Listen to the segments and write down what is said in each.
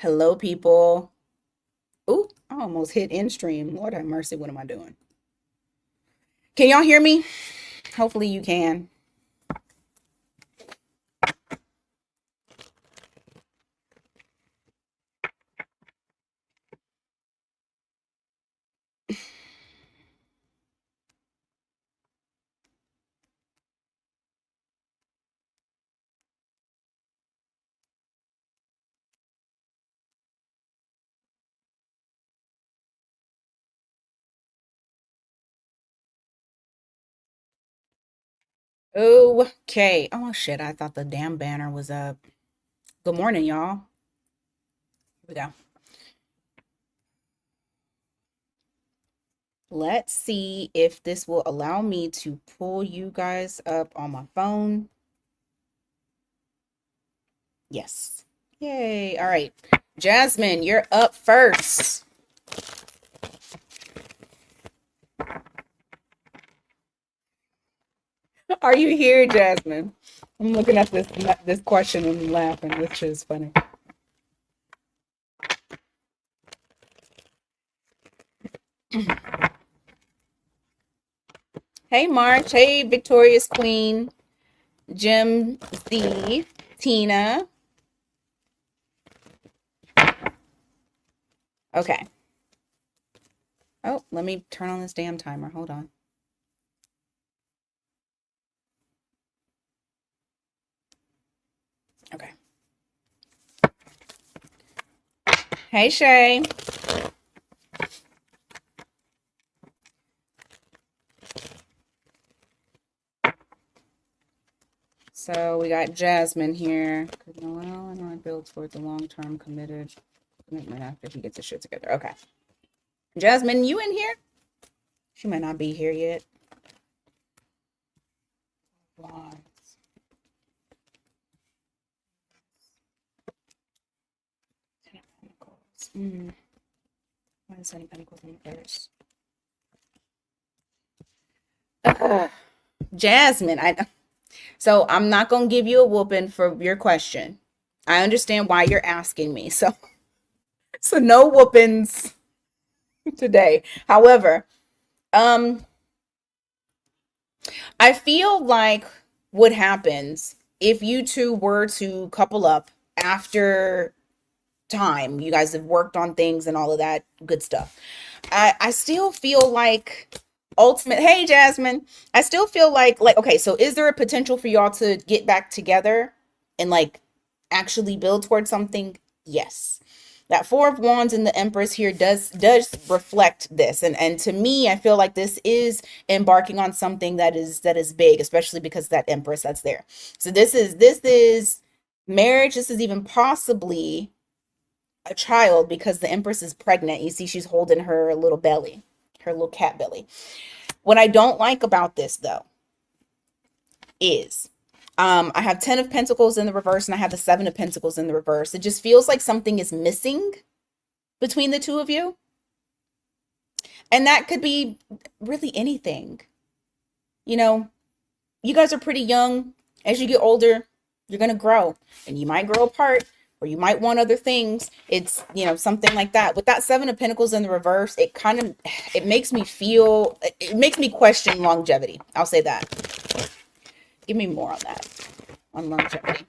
Hello, people. Ooh, I almost hit end stream. Lord have mercy. What am I doing? Can y'all hear me? Hopefully you can. Okay. Oh shit, I thought the damn banner was up. Good morning, y'all. Here we go. Let's see if this will allow me to pull you guys up on my phone. Yes. Yay. All right. Jasmine, you're up first. Are you here, Jasmine? I'm looking at this question and laughing, which is funny. Hey, March. Hey, Victorious Queen. Jim Z. Tina. Okay. Oh, let me turn on this damn timer. Hold on. Okay. Hey, Shay. So we got Jasmine here. Noel and I build towards a long-term committed commitment after he gets his shit together. Okay. Jasmine, you in here? She might not be here yet. Why? Ten of Pentacles. Why is Ten of Pentacles in reverse? Jasmine, so I'm not gonna give you a whooping for your question. I understand why you're asking me. So no whoopings today. However, um I feel like what happens if you two were to couple up after time, you guys have worked on things and all of that good stuff. I still feel like hey Jasmine, I still feel like okay, so is there a potential for y'all to get back together and like actually build towards something? Yes. That Four of Wands and the Empress here does reflect this. And to me, I feel like this is embarking on something that is big, especially because that Empress that's there. So this is marriage. This is even possibly a child because the Empress is pregnant. You see, she's holding her little belly, her little cat belly. What I don't like about this though is I have 10 of Pentacles in the reverse and I have the 7 of Pentacles in the reverse. It just feels like something is missing between the two of you. And that could be really anything. You know, you guys are pretty young. As you get older, you're going to grow and you might grow apart or you might want other things. It's, something like that. With that 7 of Pentacles in the reverse, it makes me feel, it makes me question longevity. I'll say that. Give me more on that, on longevity.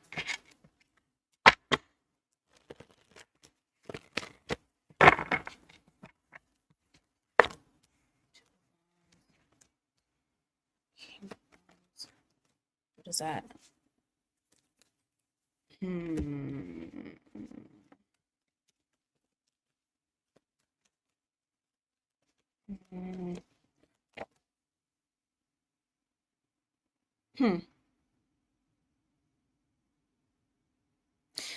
What is that? Hmm. Hmm.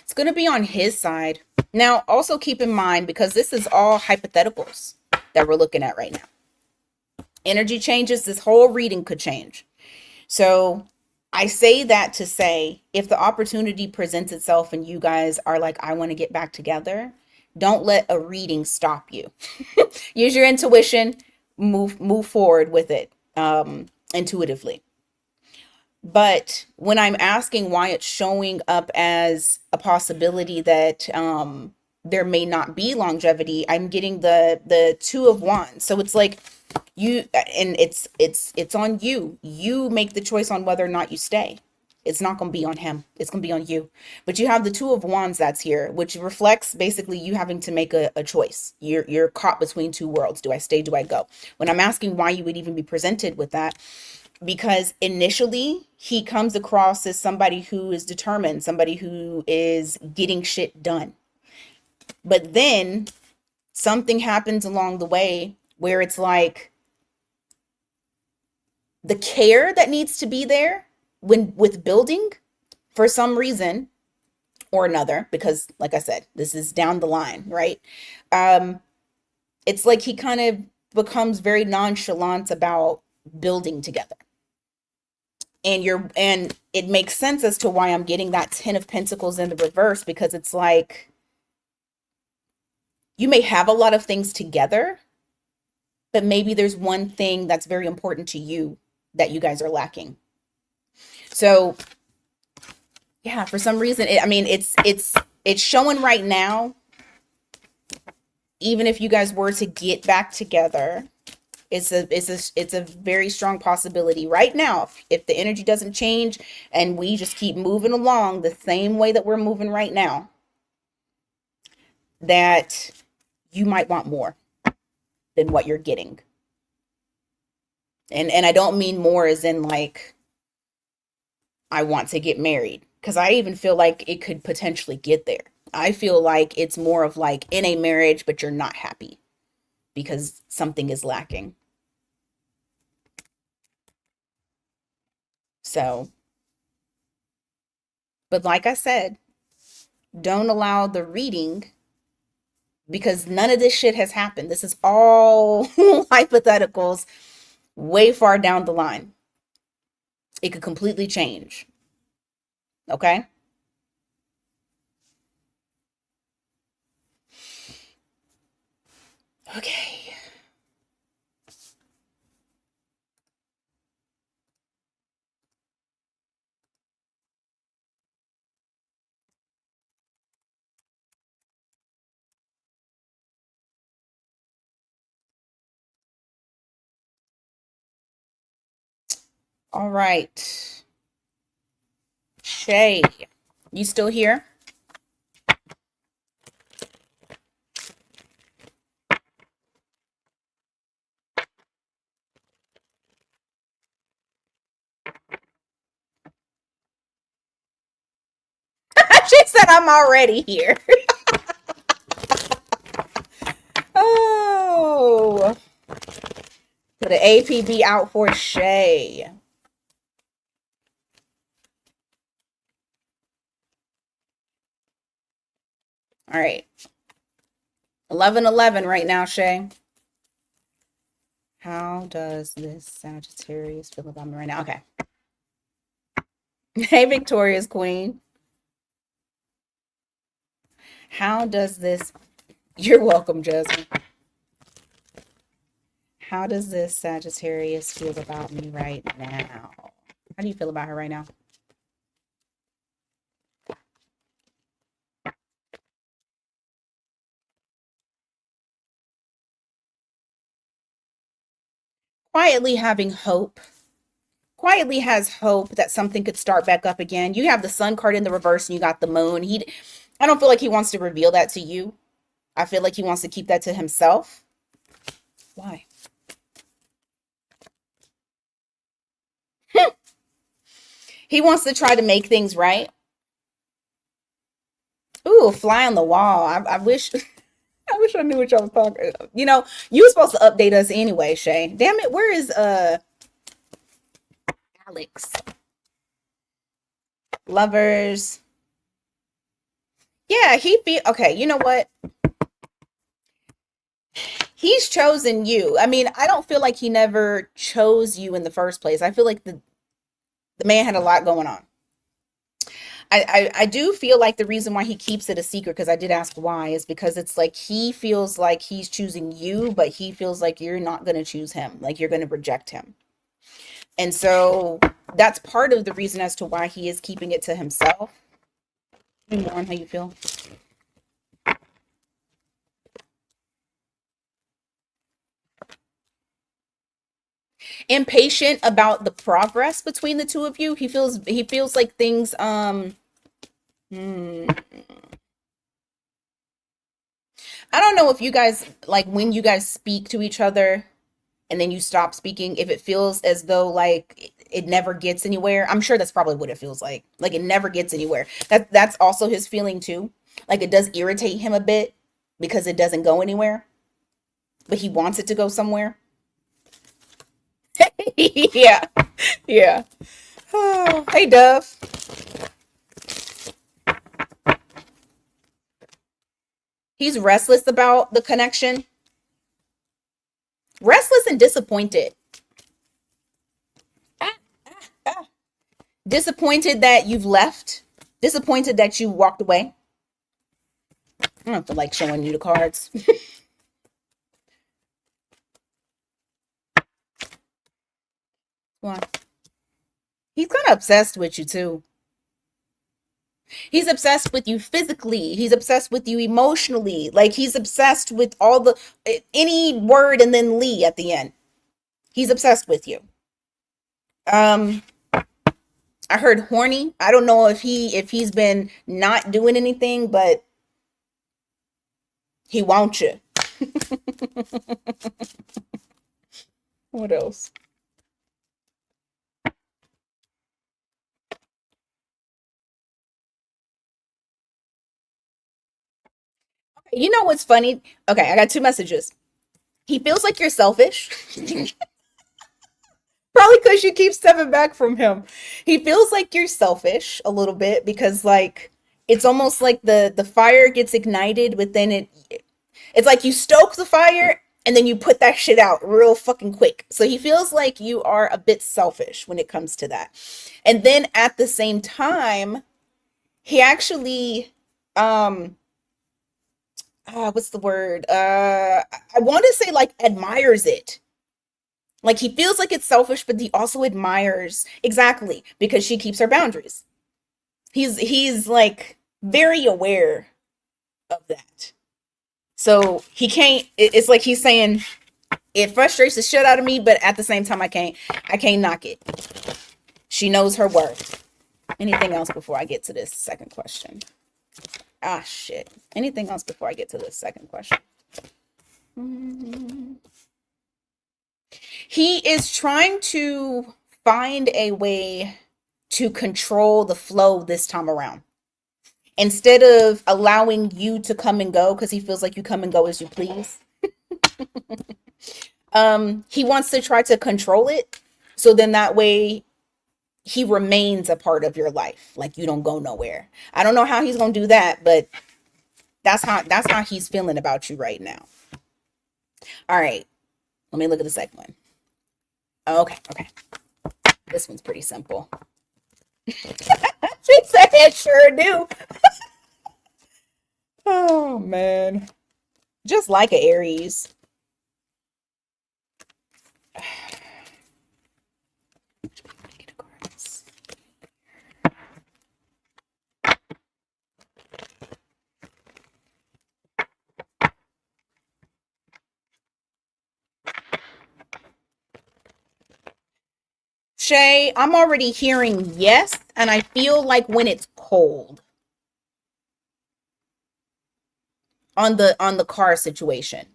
It's going to be on his side. Now, also keep in mind, because this is all hypotheticals that we're looking at right now. Energy changes, this whole reading could change. So I say that to say, if the opportunity presents itself and you guys are like, I want to get back together, don't let a reading stop you. Use your intuition, move forward with it intuitively. But when I'm asking why it's showing up as a possibility that there may not be longevity. I'm getting the two of wands. So it's like you, and it's on you. You make the choice on whether or not you stay. It's not going to be on him. It's going to be on you. But you have the two of wands that's here, which reflects basically you having to make a choice. You're caught between two worlds. Do I stay? Do I go? When I'm asking why you would even be presented with that, because initially he comes across as somebody who is determined, somebody who is getting shit done. But then something happens along the way where it's like the care that needs to be there when with building, for some reason or another, because like I said, this is down the line, right? Um, it's like he kind of becomes very nonchalant about building together. And it makes sense as to why I'm getting that 10 of Pentacles in the reverse, because it's like you may have a lot of things together, but maybe there's one thing that's very important to you that you guys are lacking. So yeah, for some reason, I mean, it's showing right now. Even if you guys were to get back together, it's a very strong possibility right now. If the energy doesn't change and we just keep moving along the same way that we're moving right now, that you might want more than what you're getting. And I don't mean more as in like I want to get married, because I even feel like it could potentially get there. I feel like it's more of like in a marriage, but you're not happy because something is lacking. So, but like I said, don't allow the reading, because none of this shit has happened. This is all hypotheticals way far down the line. It could completely change. Okay? Okay. All right. Shay, you still here? She said I'm already here. Oh. So the APB out for Shay. All right. 11-11 right now, Shay. How does this Sagittarius feel about me right now? Okay. Hey, Victoria's Queen. How does this... You're welcome, Jasmine. How does this Sagittarius feel about me right now? How do you feel about her right now? Quietly having hope. Quietly has hope that something could start back up again. You have the Sun card in the reverse and you got the Moon. I don't feel like he wants to reveal that to you. I feel like he wants to keep that to himself. Why? He wants to try to make things right. Ooh, fly on the wall. I wish I wish I knew what y'all was talking. You were supposed to update us anyway, Shay. Damn it, where is Alex? Lovers. Yeah, he feel okay, you know what? He's chosen you. I mean, I don't feel like he never chose you in the first place. I feel like the man had a lot going on. I do feel like the reason why he keeps it a secret, because I did ask why, is because it's like he feels like he's choosing you, but he feels like you're not going to choose him, like you're going to reject him. And so that's part of the reason as to why he is keeping it to himself. More on how you feel. Impatient about the progress between the two of you. He feels like things hmm, I don't know if you guys like when you guys speak to each other and then you stop speaking, if it feels as though like it never gets anywhere. I'm sure that's probably what it feels like. Like it never gets anywhere. That's also his feeling too. Like it does irritate him a bit because it doesn't go anywhere, but he wants it to go somewhere. Yeah. Yeah. Oh, hey Dove. He's restless about the connection. Restless and disappointed. Ah, ah. Disappointed that you've left. Disappointed that you walked away. I don't feel like showing you the cards. Well, he's kind of obsessed with you too. He's obsessed with you physically. He's obsessed with you emotionally. Like he's obsessed with all the any word and then Lee at the end. He's obsessed with you. Um, I heard horny. I don't know if he's been not doing anything, but he wants you. What else? You know what's funny? Okay, I got two messages. He feels like you're selfish. Probably because you keep stepping back from him. He feels like you're selfish a little bit because like it's almost like the fire gets ignited, but then it's like you stoke the fire and then you put that shit out real fucking quick. So he feels like you are a bit selfish when it comes to that. And then at the same time, he actually um what's the word? I want to say like admires it. Like he feels like it's selfish, but he also admires exactly because she keeps her boundaries. He's like very aware of that. So he can't it's like he's saying it frustrates the shit out of me, but at the same time I can't knock it. She knows her worth. Anything else before I get to this second question? Ah shit. Anything else before I get to this second question? Mm-hmm. He is trying to find a way to control the flow this time around. Instead of allowing you to come and go because he feels like you come and go as you please. He wants to try to control it so then that way he remains a part of your life. Like you don't go nowhere. I don't know how he's going to do that, but that's how he's feeling about you right now. All right. Let me look at the second one. Okay, okay. This one's pretty simple. She said, sure do. Oh, man. Just like an Aries. Shay, I'm already hearing yes, and I feel like when it's cold on the car situation.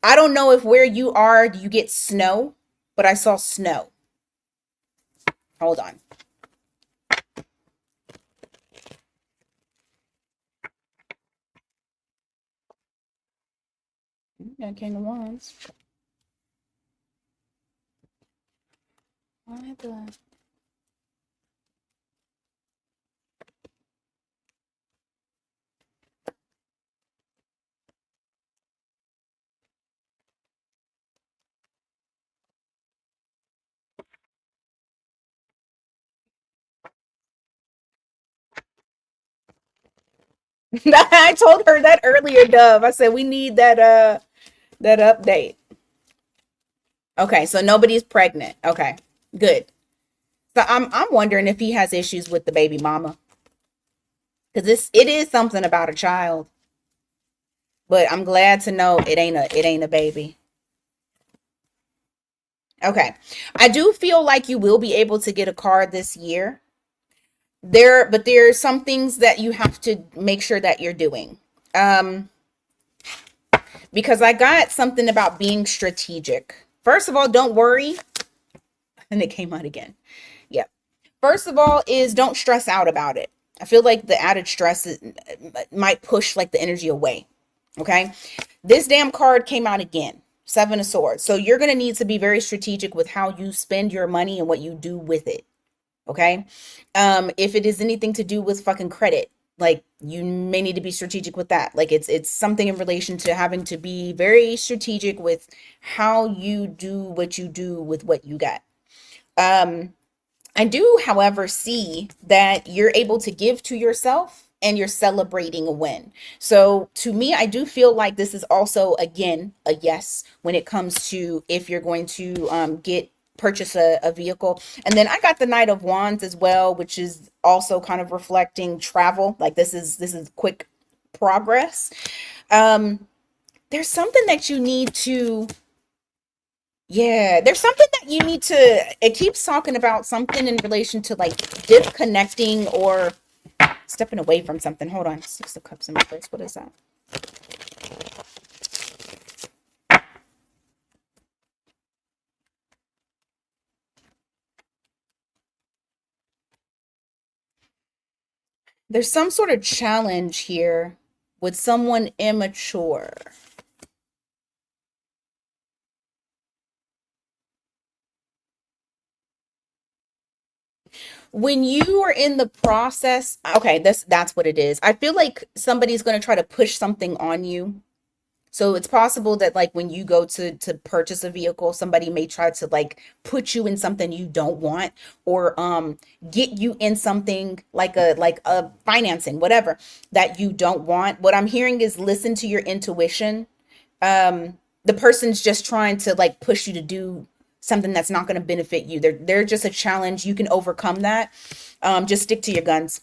I don't know if where you are you get snow, but I saw snow. Hold on. That came to once. Why the I told her that earlier, Dove. I said we need that update. Okay, so nobody's pregnant. Okay, good. So I'm wondering if he has issues with the baby mama because it is something about a child. But I'm glad to know it ain't a baby. Okay. I do feel like you will be able to get a car this year. But there are some things that you have to make sure that you're doing. Um, because I got something about being strategic. First of all, don't worry. And it came out again. Yeah. First of all, is don't stress out about it. I feel like the added stress might push like the energy away. Okay. This damn card came out again. Seven of Swords. So you're going to need to be very strategic with how you spend your money and what you do with it. Okay. If it is anything to do with fucking credit, like you may need to be strategic with that. Like it's something in relation to having to be very strategic with how you do what you do with what you got. Um, I do, however, see that you're able to give to yourself and you're celebrating a win. So to me, I do feel like this is also, again, a yes when it comes to if you're going to get purchase a vehicle. And then I got the Knight of Wands as well, which is also kind of reflecting travel. Like this is quick progress. Um, there's something that you need to yeah, there's something that you need to. It keeps talking about something in relation to like disconnecting or stepping away from something. Hold on, Six of Cups in my face. What is that? There's some sort of challenge here with someone immature. When you are in the process, okay, that's what it is. I feel like somebody's going to try to push something on you. So it's possible that like when you go to purchase a vehicle, somebody may try to like put you in something you don't want or get you in something like a financing, whatever that you don't want. What I'm hearing is listen to your intuition. The person's just trying to like push you to do something that's not going to benefit you. They're just a challenge. You can overcome that. Just stick to your guns.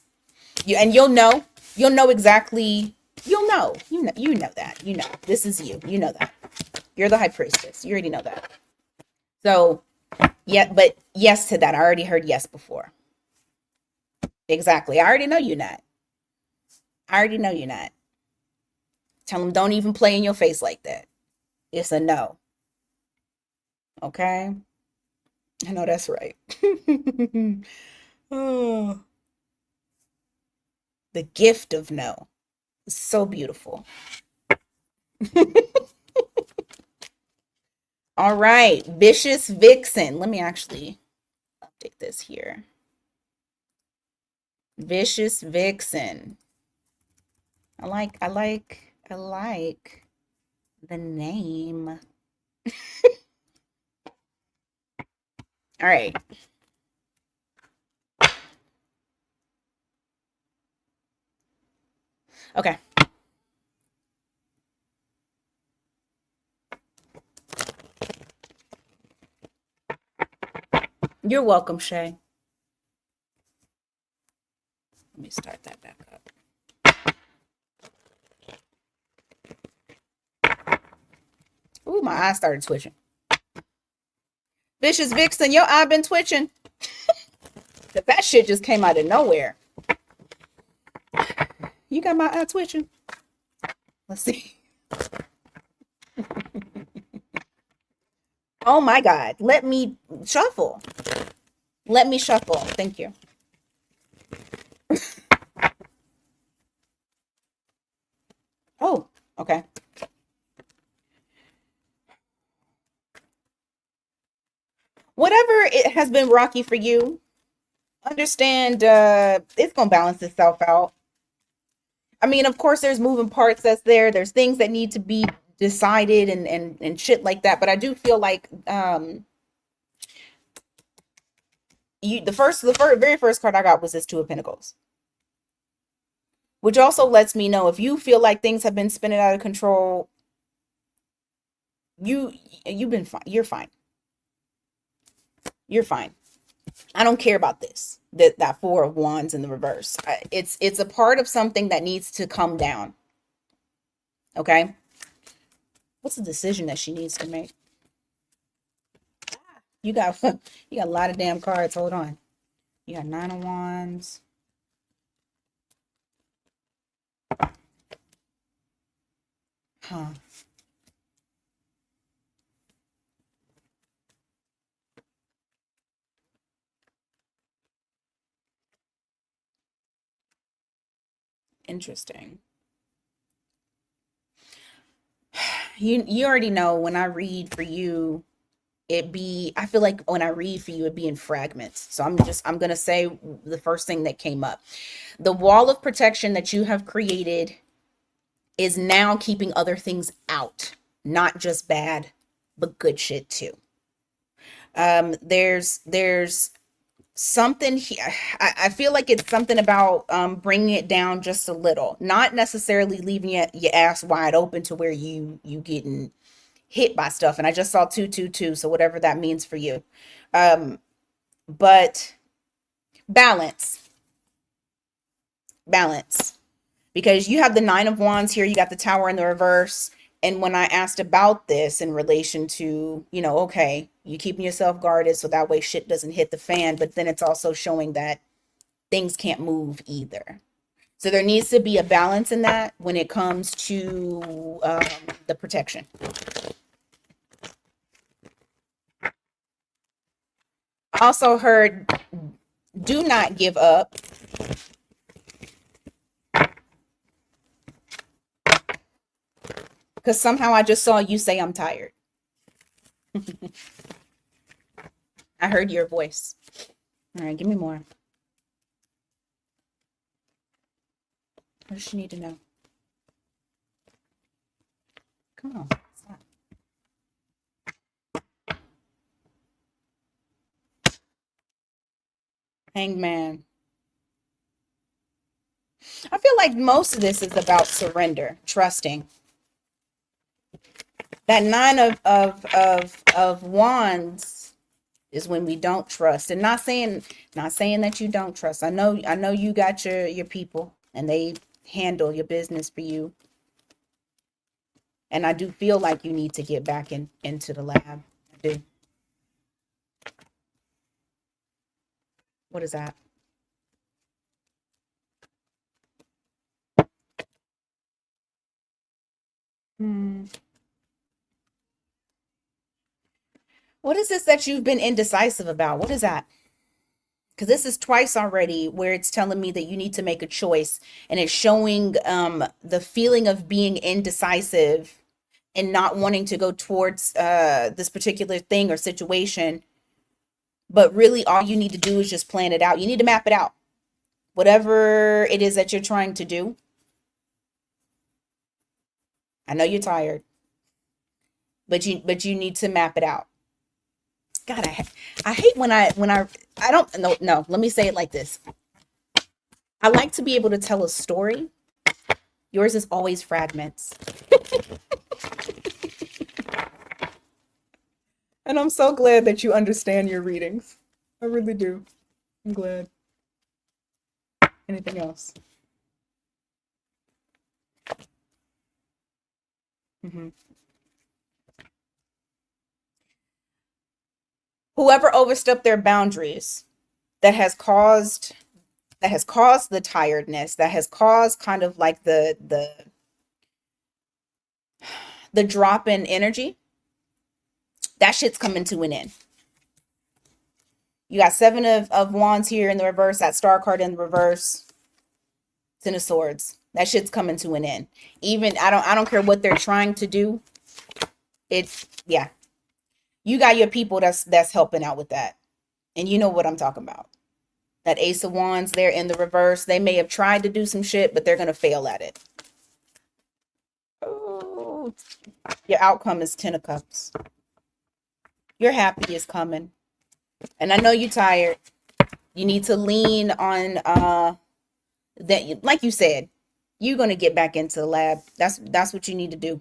You'll know exactly. You know that. You know this is you. You know that. You're the high priestess. You already know that. So yeah, but yes to that. I already heard yes before. Exactly. I already know you're not. I already know you're not. Tell them don't even play in your face like that. It's a no. Okay. I know that's right. Oh, the gift of no. So beautiful. All right. Vicious Vixen. Let me actually update this here. Vicious Vixen. I like the name. All right. Okay. You're welcome, Shay. Let me start that back up. Ooh, my eye started twitching. Vicious Vixen, your eye been twitching. That shit just came out of nowhere. You got my eye twitching. Let's see. Oh my God. Let me shuffle. Let me shuffle. Thank you. Oh, okay. Whatever it has been rocky for you, understand it's gonna balance itself out. I mean, of course, there's moving parts that's there. There's things that need to be decided and shit like that. But I do feel like you very first card I got was this Two of Pentacles, which also lets me know if you feel like things have been spinning out of control, you you've been fine. You're fine. You're fine. I don't care about this. That Four of Wands in the reverse. It's a part of something that needs to come down. Okay. What's the decision that she needs to make? You got you got a lot of damn cards. Hold on. You got nine of wands. Huh. Interesting. You already know when I read for you, I feel like when I read for you, it'd be in fragments. So I'm gonna say the first thing that came up. The wall of protection that you have created is now keeping other things out, not just bad, but good shit too. There's something here. I feel like it's something about bringing it down just a little, not necessarily leaving your ass wide open to where you getting hit by stuff. And I just saw 222, so whatever that means for you. Um, but balance, balance, because you have the nine of wands here, you got the tower in the reverse. And when I asked about this in relation to, okay, you keeping yourself guarded so that way shit doesn't hit the fan, but then it's also showing that things can't move either. So there needs to be a balance in that when it comes to the protection. I also heard do not give up, because somehow I just saw you say I'm tired. I heard your voice. All right, give me more. What does she need to know? Come on. Stop. Hangman. I feel like most of this is about surrender, trusting. That nine of wands is when we don't trust. And not saying that you don't trust. I know you got your people and they handle your business for you. And I do feel like you need to get back into the lab. I do. What is that? Hmm. What is this that you've been indecisive about? What is that? Because this is twice already where it's telling me that you need to make a choice, and it's showing the feeling of being indecisive and not wanting to go towards this particular thing or situation. But really, all you need to do is just plan it out. You need to map it out. Whatever it is that you're trying to do. I know you're tired, but you need to map it out. God, I hate when I don't no, let me say it like this. I like to be able to tell a story. Yours is always fragments. And I'm so glad that you understand your readings. I really do. I'm glad. Anything else? Hmm. Whoever overstepped their boundaries that has caused the tiredness, that has caused kind of like the drop in energy, that shit's coming to an end. You got seven of wands here in the reverse, that star card in the reverse, ten of swords. That shit's coming to an end. Even I don't care what they're trying to do. It's yeah. You got your people that's helping out with that. And you know what I'm talking about. That ace of wands there in the reverse. They may have tried to do some shit, but they're gonna fail at it. Oh, your outcome is 10 of cups. Your happy is coming. And I know you're tired. You need to lean on that, like you said, you're gonna get back into the lab. That's what you need to do.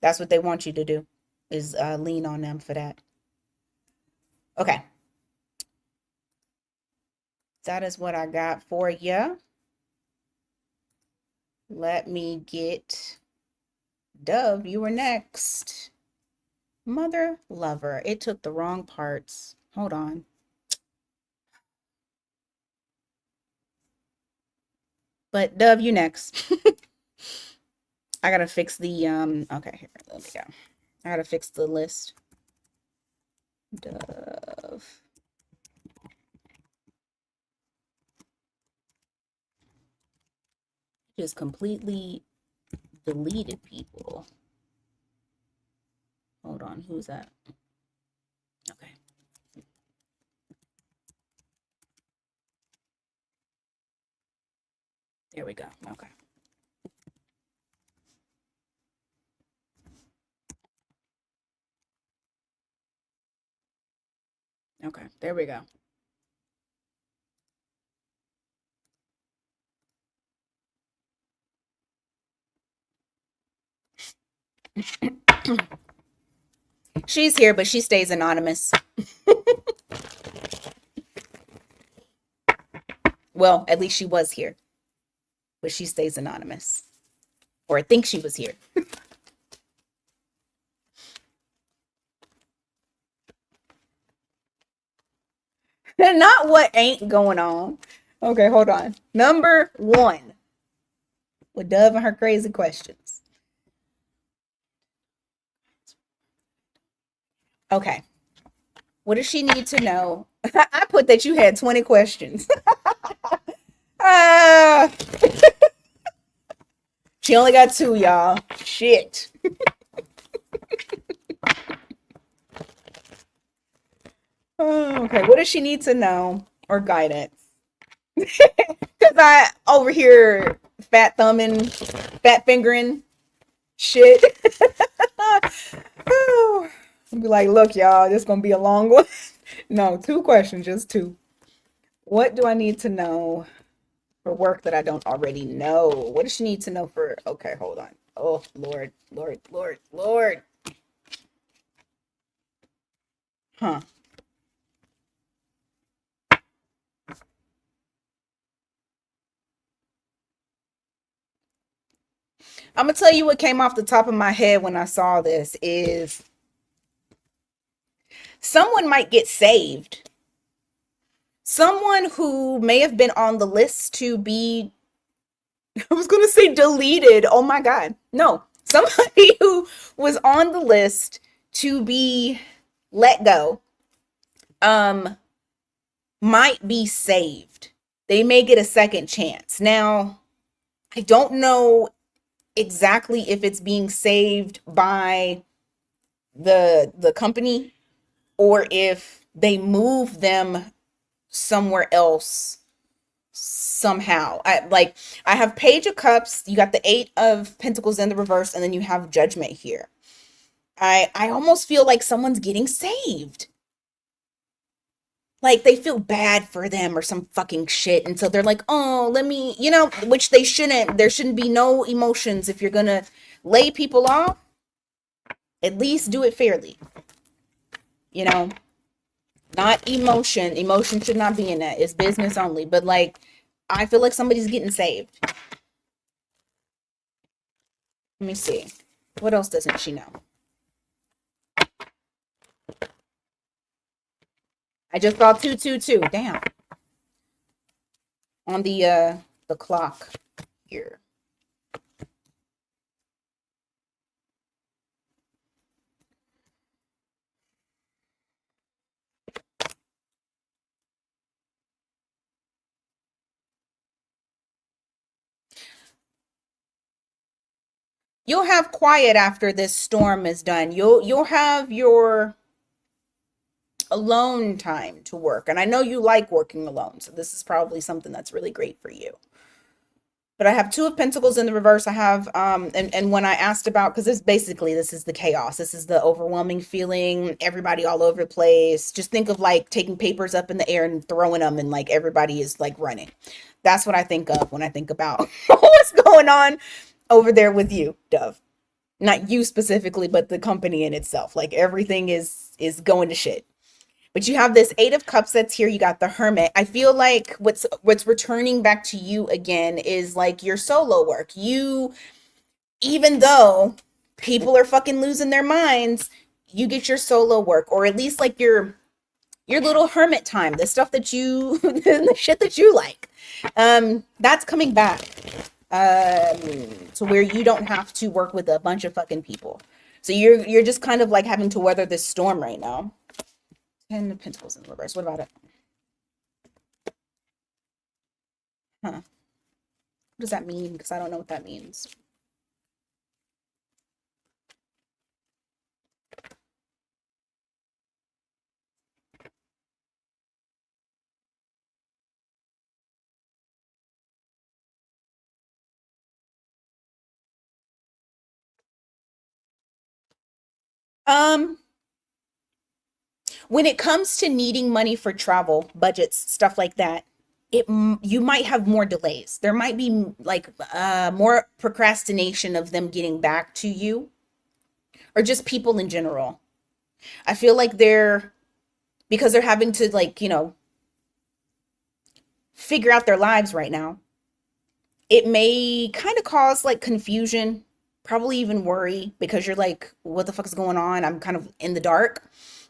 That's what they want you to do, is lean on them for that. Okay. That is what I got for you. Let me get Dove. You were next. Mother lover. It took the wrong parts. Hold on. But Dove, you next. I gotta fix the okay, here, let me go. I gotta fix the list. Dove. Just completely deleted people. Hold on, who's that? Okay. There we go. Okay. Okay, there we go. She's here, but she stays anonymous. Well, at least she was here, but she stays anonymous. Or I think she was here. Not what ain't going on. Okay, hold on. Number one, with Dove and her crazy questions. Okay. What does she need to know? I put that you had 20 questions. uh, she only got two, y'all. Shit. Oh, okay. What does she need to know or guidance? Because I over here fat thumbing, fat fingering shit. I'll be like, look, y'all, this is going to be a long one. No, two questions, just two. What do I need to know for work that I don't already know? What does she need to know for? Okay, hold on. Oh, Lord, Lord, Lord, Lord. Huh. I'm gonna tell you what came off the top of my head when I saw this is someone might get saved. Someone who may have been on the list to be, I was gonna say deleted. Oh my God. No. Somebody who was on the list to be let go, um, might be saved. They may get a second chance. Now, I don't know exactly if it's being saved by the company or if they move them somewhere else somehow. I have Page of Cups, you got the 8 of Pentacles in the reverse, and then you have Judgment here. I almost feel like someone's getting saved. Like they feel bad for them or some fucking shit, and so they're like, oh, let me, which they shouldn't. There shouldn't be no emotions. If you're gonna lay people off, at least do it fairly. You know, not emotion. Emotion should not be in that. It's business only. But like, I feel like somebody's getting saved. Let me see. What else doesn't she know? I just saw 222. Damn. On the clock here. You'll have quiet after this storm is done. You'll have your alone time to work. And I know you like working alone, so this is probably something that's really great for you. But I have 2 of Pentacles in the reverse. I have and when I asked about, because this is the chaos. This is the overwhelming feeling, everybody all over the place. Just think of like taking papers up in the air and throwing them and like everybody is like running. That's what I think of when I think about what's going on over there with you, Dove. Not you specifically, but the company in itself. Like everything is going to shit. But you have this 8 of Cups that's here. You got the Hermit. I feel like what's returning back to you again is like your solo work. You, even though people are fucking losing their minds, you get your solo work, or at least like your little hermit time, the stuff that you the shit that you like. That's coming back. To where you don't have to work with a bunch of fucking people. So you're just kind of like having to weather this storm right now. 10 of Pentacles in reverse. What about it? Huh. What does that mean? Because I don't know what that means. Um, when it comes to needing money for travel, budgets, stuff like that, you might have more delays. There might be like more procrastination of them getting back to you, or just people in general. I feel like because they're having to, like, figure out their lives right now. It may kind of cause like confusion, probably even worry, because you're like, what the fuck is going on? I'm kind of in the dark.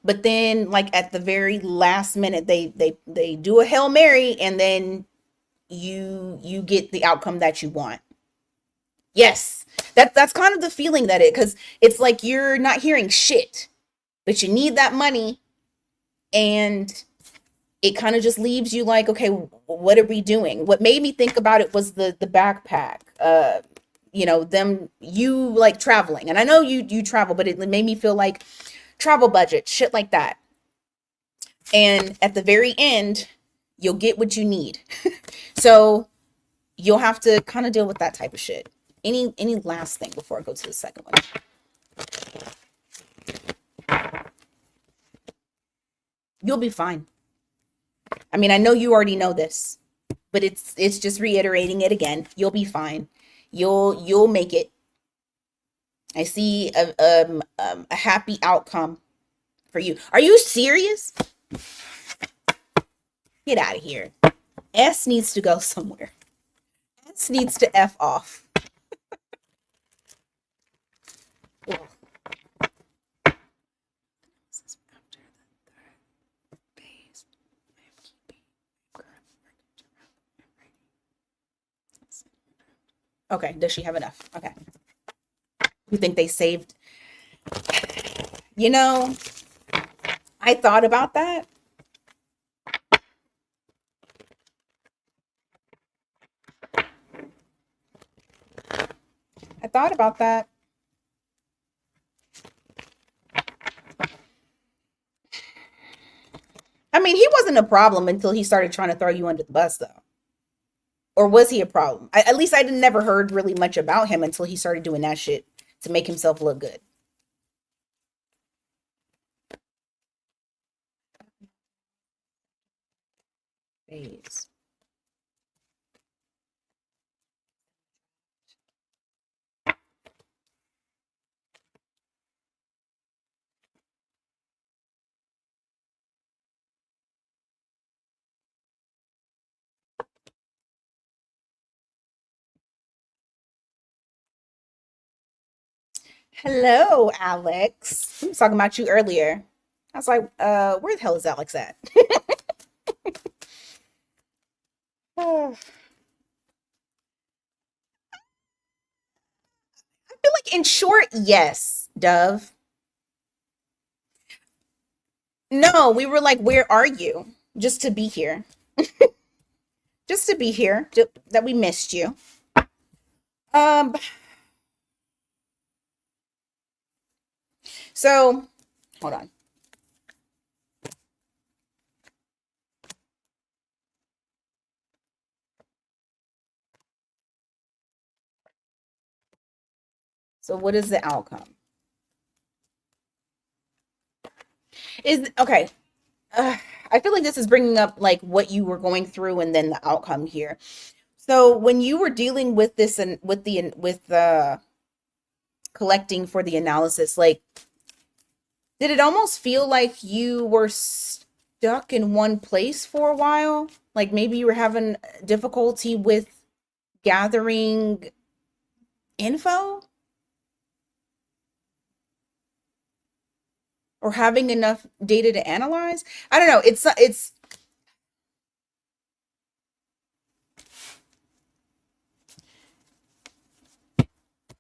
But then like at the very last minute, they do a Hail Mary, and then you get the outcome that you want. Yes. That's kind of the feeling that because it's like you're not hearing shit, but you need that money, and it kind of just leaves you like, okay, what are we doing? What made me think about it was the backpack. Them, you like traveling, and I know you travel, but it made me feel like travel budget, shit like that. And at the very end, you'll get what you need. So you'll have to kind of deal with that type of shit. Any last thing before I go to the second one? You'll be fine. I mean, I know you already know this, but it's just reiterating it again. You'll be fine. You'll make it. I see a happy outcome for you. Are you serious? Get out of here. S needs to go somewhere. S needs to F off. Okay, does she have enough? Okay. You think they saved? You know, I thought about that. I thought about that. I mean, he wasn't a problem until he started trying to throw you under the bus, though. Or was he a problem? At least I never heard really much about him until he started doing that shit to make himself look good. Phase. Hello, Alex. I was talking about you earlier. I was like, where the hell is Alex at? I feel like, in short, yes, Dove. No, we were like, where are you? Just to be here. Just to be here. That we missed you. Um, so hold on. So what is the outcome? Is okay. I feel like this is bringing up like what you were going through and then the outcome here. So when you were dealing with this and with the collecting for the analysis, like, did it almost feel like you were stuck in one place for a while? Like maybe you were having difficulty with gathering info? or having enough data to analyze. I don't know. It's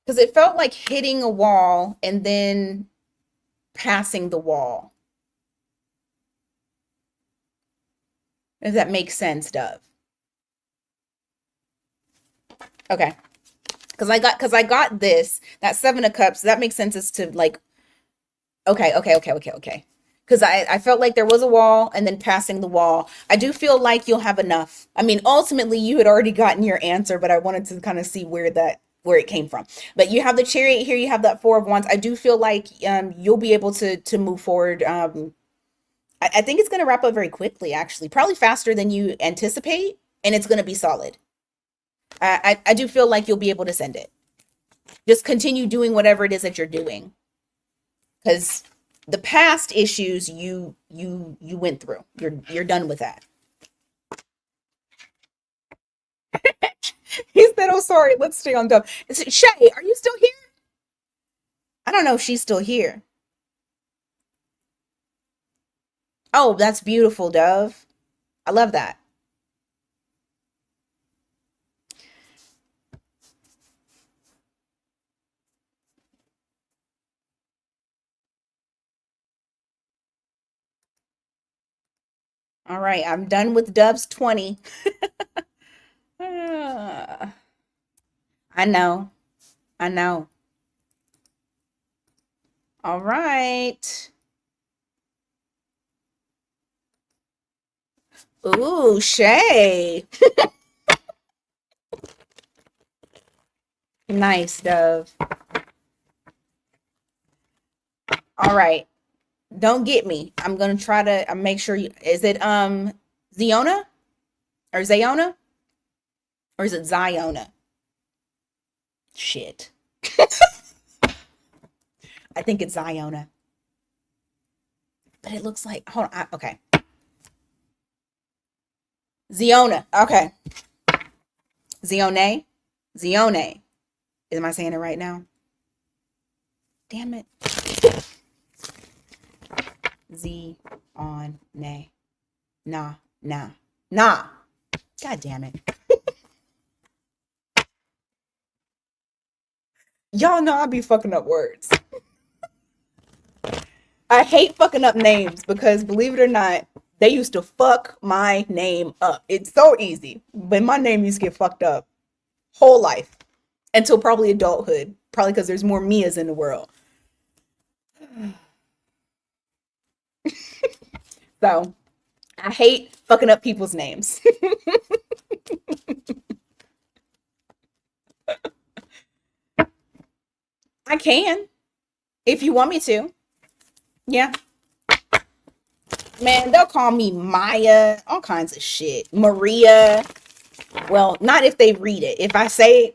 because it felt like hitting a wall and then passing the wall. If that makes sense, Dove. Okay. Because I got this, that seven of cups, that makes sense as to like, okay. Because I felt like there was a wall and then passing the wall. I do feel like you'll have enough. I mean, ultimately you had already gotten your answer, but I wanted to kind of see where it came from. But you have the chariot here, you have that four of wands. I do feel like you'll be able to move forward. I think it's gonna wrap up very quickly, actually. Probably faster than you anticipate, and it's gonna be solid. I do feel like you'll be able to send it. Just continue doing whatever it is that you're doing. Because the past issues you went through. You're done with that. He said, "Oh, sorry. Let's stay on Dove." Shay, are you still here? I don't know if she's still here. Oh, that's beautiful, Dove. I love that. All right, I'm done with Dove's 20. Ah, I know. I know. All right. Ooh, Shay. Nice, Dove. All right. Don't get me. I'm gonna try to make sure you is it Zeiona or Zeiona or is it Zeiona? Shit. I think it's Zeiona. But it looks like hold on. Okay. Zeiona. Okay. Zeione. Zeione. Am I saying it right now? Damn it. Z on nay. Nah. Nah. Nah. God damn it. Y'all know I be fucking up words. I hate fucking up names because believe it or not, they used to fuck my name up. It's so easy, but my name used to get fucked up whole life until probably adulthood. Probably because there's more Mias in the world. So I hate fucking up people's names. I can if you want me to. Yeah, man, they'll call me Maya, all kinds of shit. Maria. Well, not if they read it. If I say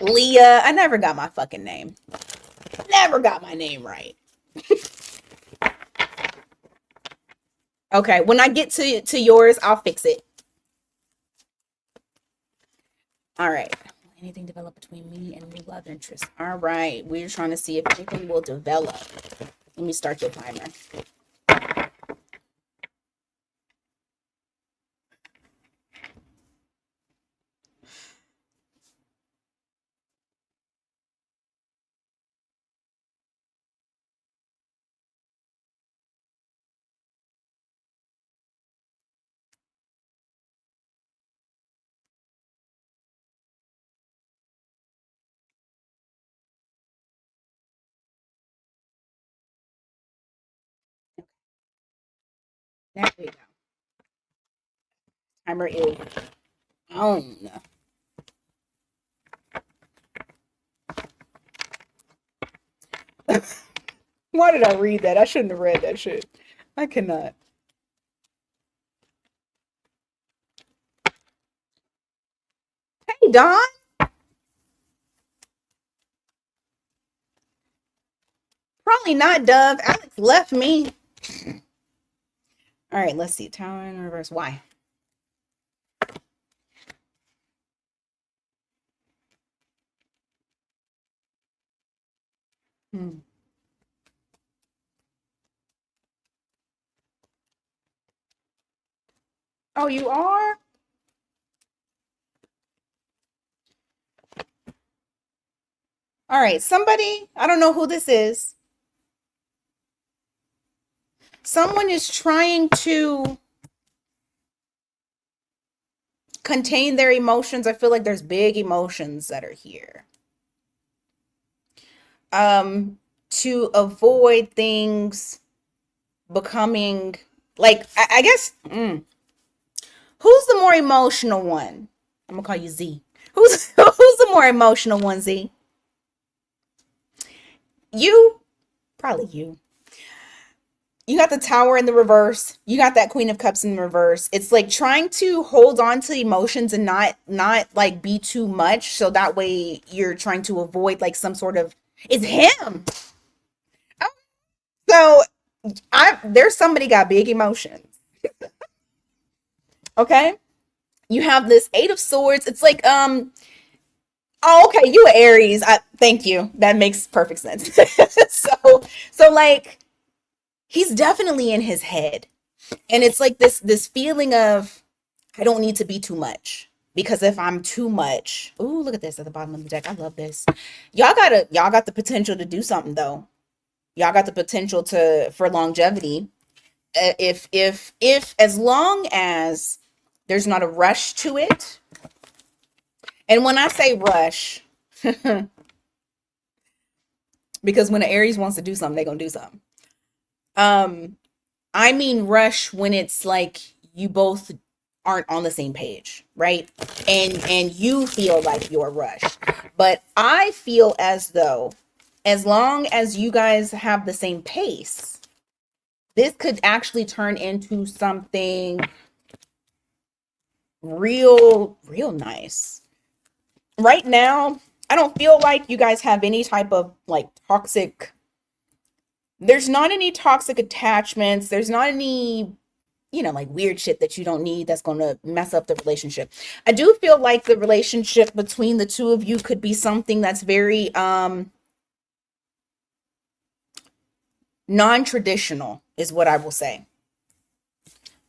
Leah, I never got my fucking name. Never got my name right. Okay, when I get to yours, I'll fix it. All right. Anything develop between me and new love interest? All right. We're trying to see if anything will develop. Let me start your timer. There we go. Timer is on. Why did I read that? I shouldn't have read that shit. I cannot. Hey, Don. Probably not, Dove. Alex left me. All right, let's see. Tower in reverse. Why? Hmm. Oh, you are? All right. Somebody, I don't know who this is. Someone is trying to contain their emotions. I feel like there's big emotions that are here. To avoid things becoming like I guess who's the more emotional one? I'm gonna call you Z. Who's the more emotional one, Z? You? Probably you. You got the tower in the reverse. You got that queen of cups in the reverse. It's like trying to hold on to emotions and not like be too much so that way you're trying to avoid like some sort of it's him. So I there's somebody got big emotions. Okay? You have this eight of swords. It's like oh okay, you Aries. I thank you. That makes perfect sense. So like he's definitely in his head. And it's like this feeling of I don't need to be too much. Because if I'm too much, ooh, look at this at the bottom of the deck. I love this. Y'all got the potential to do something though. Y'all got the potential to for longevity. If as long as there's not a rush to it, and when I say rush, because when an Aries wants to do something, they're gonna do something. Um, I mean rush when it's like you both aren't on the same page, right? And you feel like you're rushed. But I feel as though as long as you guys have the same pace, this could actually turn into something real nice. Right now, I don't feel like you guys have any type of like toxic there's not any toxic attachments. There's not any like weird shit that you don't need that's going to mess up the relationship. I do feel like the relationship between the two of you could be something that's very non-traditional is what I will say.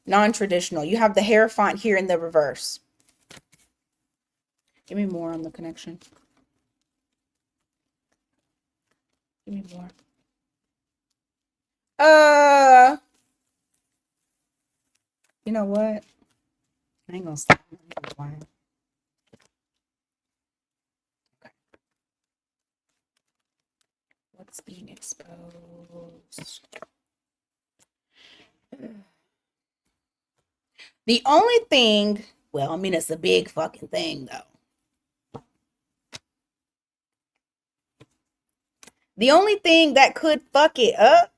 Non-traditional. You have the Hierophant here in the reverse. Give me more on the connection. Give me more. Uh, you know what? I ain't gonna stop. Okay. What's being exposed? The only thing, well, I mean, it's a big fucking thing though. The only thing that could fuck it up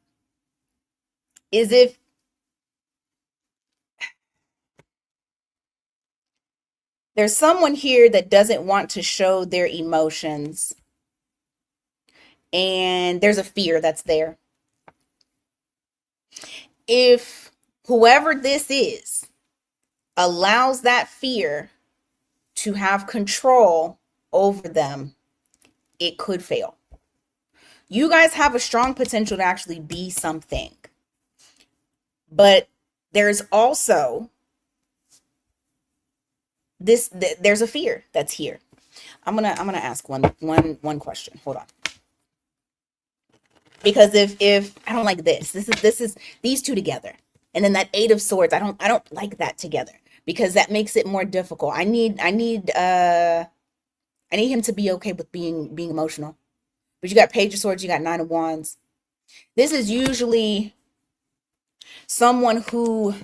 is if there's someone here that doesn't want to show their emotions and there's a fear that's there. If whoever this is allows that fear to have control over them, it could fail. You guys have a strong potential to actually be something. But there's also there's a fear that's here. I'm gonna ask one question. Hold on. Because if I don't like this is these two together. And then that eight of swords, I don't like that together because that makes it more difficult. I need him to be okay with being emotional. But you got page of swords, you got nine of wands. This is usually someone who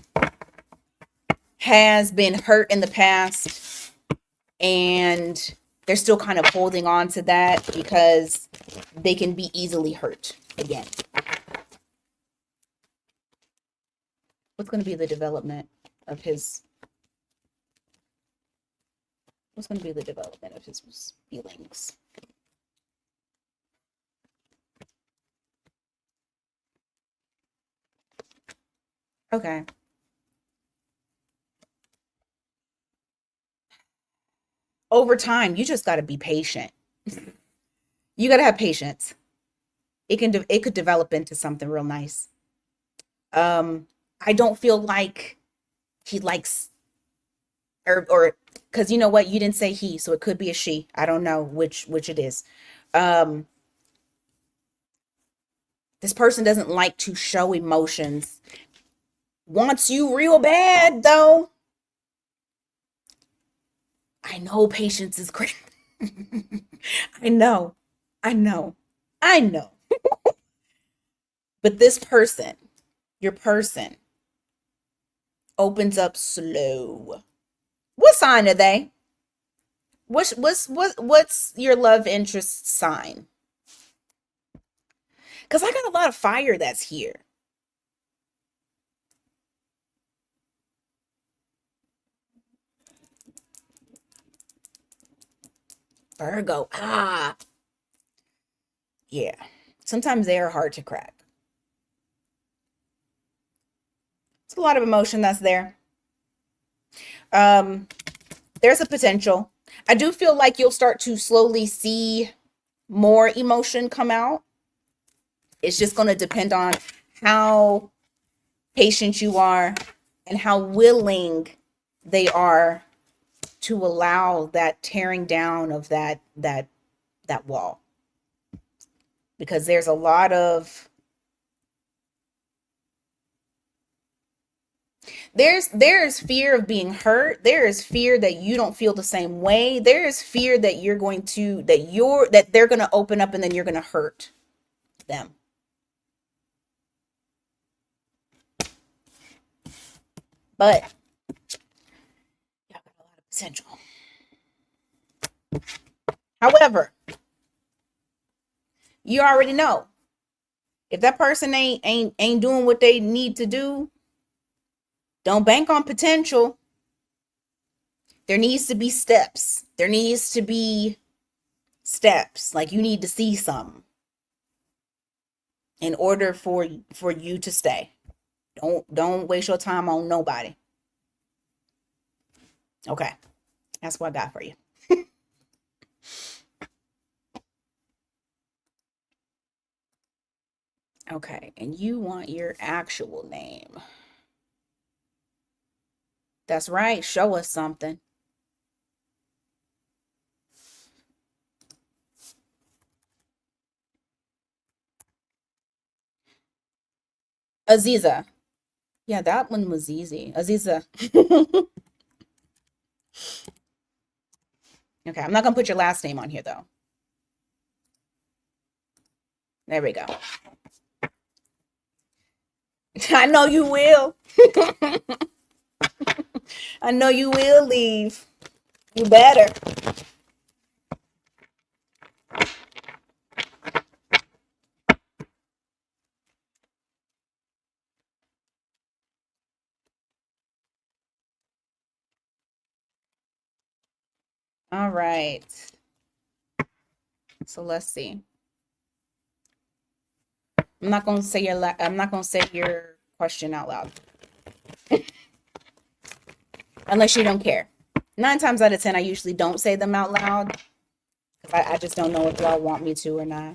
has been hurt in the past and they're still kind of holding on to that because they can be easily hurt again. What's going to be the development of his what's going to be the development of his feelings? Okay. Over time, you just got to be patient. You got to have patience. it could develop into something real nice. Um, I don't feel like he likes or because you know what, you didn't say he, so it could be a she. I don't know which it is. Um, this person doesn't like to show emotions. Wants you real bad though. I know patience is great. I know. I know. I know. But this person, your person, opens up slow. What sign are they? What's your love interest sign? Because I got a lot of fire that's here. Virgo. Ah, yeah. Sometimes they are hard to crack. It's a lot of emotion that's there. Um, there's a potential. I do feel like you'll start to slowly see more emotion come out. It's just going to depend on how patient you are and how willing they are to allow that tearing down of that wall, because there's a lot of there's fear of being hurt, there is fear that you don't feel the same way, there is fear that they're going to open up and then you're going to hurt them. But y'all got a lot of potential. However, you already know if that person ain't doing what they need to do, don't bank on potential. There needs to be steps. There needs to be steps. Like you need to see something in order for you to stay. Don't waste your time on nobody. Okay. That's what I got for you. Okay, and you want your actual name. That's right. Show us something. Aziza. Yeah, that one was easy. Aziza. Okay, I'm not gonna put your last name on here though. There we go. I know you will. I know you will leave. You better. All right. So let's see. I'm not gonna say your question out loud unless you don't care. 9 times out of 10, I usually don't say them out loud because I just don't know if y'all want me to or not.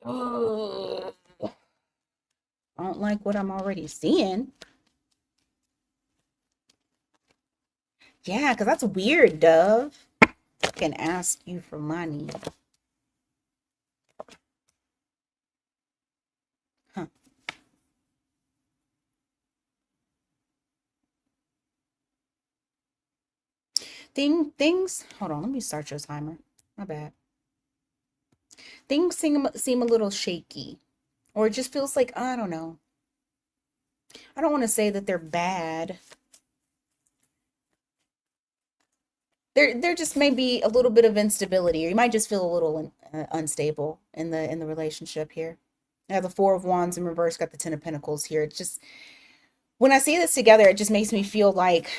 Oh, I don't like what I'm already seeing. Yeah, because that's weird, Dove. I can ask you for money. Huh. Things. Hold on, let me start your timer. My bad. Things seem a little shaky, or it just feels like I don't know. I don't want to say that they're bad. There just may be a little bit of instability, or you might just feel a little unstable in the relationship here. I have the Four of Wands in reverse, got the Ten of Pentacles here. It just when I see this together, it just makes me feel like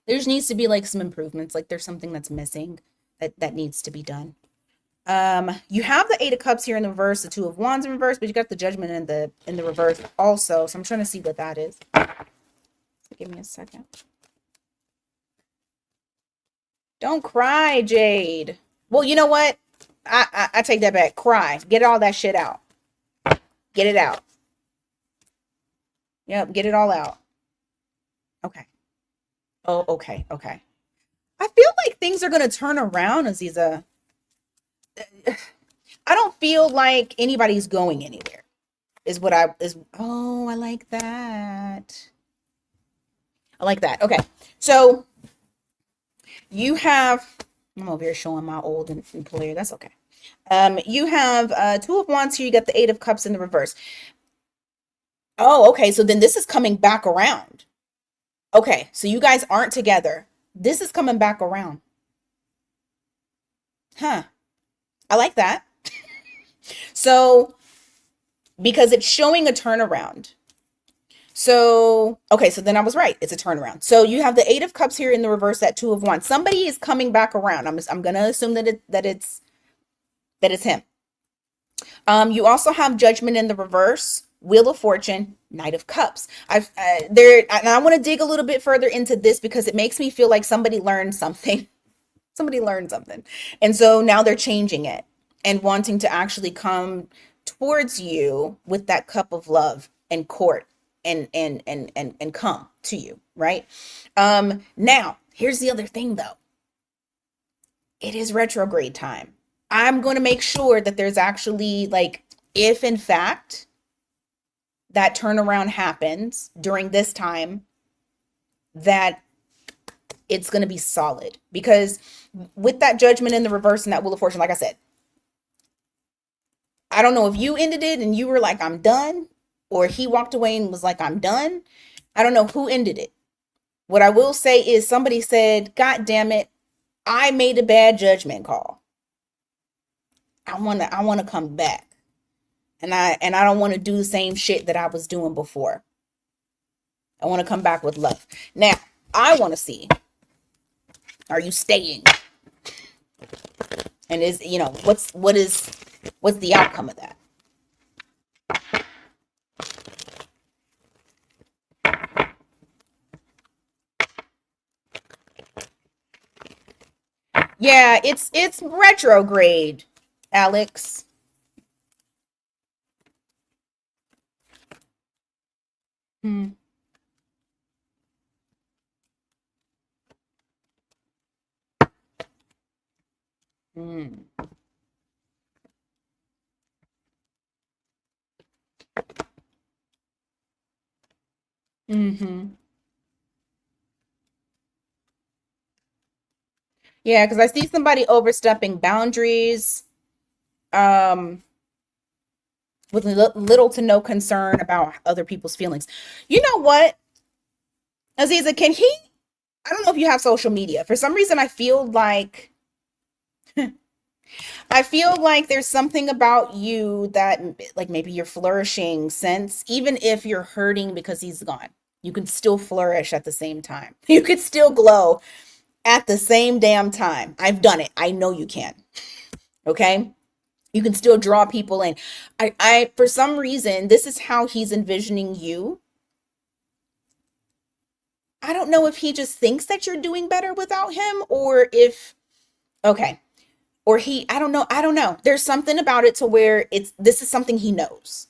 there just needs to be like some improvements, like there's something that's missing that needs to be done. You have the Eight of Cups here in the reverse, the Two of Wands in reverse, but you got the Judgment in the reverse also. So I'm trying to see what that is. So give me a second. Don't cry, Jade. Well, you know what? I take that back. Cry. Get all that shit out. Get it out. Yep, get it all out. Okay. Oh, okay, okay. I feel like things are gonna turn around, Aziza. I don't feel like anybody's going anywhere. Is what I is. Oh, I like that. I like that. Okay, so you have. I'm over here showing my old and player. That's okay. You have Two of Wands here. You got the Eight of Cups in the reverse. Oh, okay. So then this is coming back around. Okay, so you guys aren't together. This is coming back around. Huh. I like that. So, because it's showing a turnaround. So, okay, so then I was right. It's a turnaround. So you have the Eight of Cups here in the reverse, that Two of Wands. Somebody is coming back around. I'm going to assume that it's him. You also have Judgment in the reverse, Wheel of Fortune, Knight of Cups. And I want to dig a little bit further into this because it makes me feel like somebody learned something. Somebody learned something. And so now they're changing it and wanting to actually come towards you with that cup of love and court and come to you, right? Now, here's the other thing though. It is retrograde time. I'm going to make sure that there's actually like, if in fact that turnaround happens during this time, that it's going to be solid. Because with that Judgment in the reverse and that Wheel of Fortune, like I said, I don't know if you ended it and you were like, I'm done, or he walked away and was like, I'm done. I don't know who ended it. What I will say is somebody said, God damn it, I made a bad judgment call. I want to come back. And I don't want to do the same shit that I was doing before. I want to come back with love. Now, I want to see, are you staying? And is, what's the outcome of that? Yeah, it's retrograde, Alex. Hmm. Hmm. Mm-hmm. Yeah, because I see somebody overstepping boundaries, um, with little to no concern about other people's feelings. You know what, Aziza, can he? I don't know if you have social media. For some reason, I feel like there's something about you that, like, maybe you're flourishing since, even if you're hurting because he's gone, you can still flourish at the same time. You could still glow at the same damn time. I've done it. I know you can. Okay. You can still draw people in. For some reason, this is how he's envisioning you. I don't know if he just thinks that you're doing better without him, or if, okay, or I don't know. I don't know. There's something about it to where this is something he knows.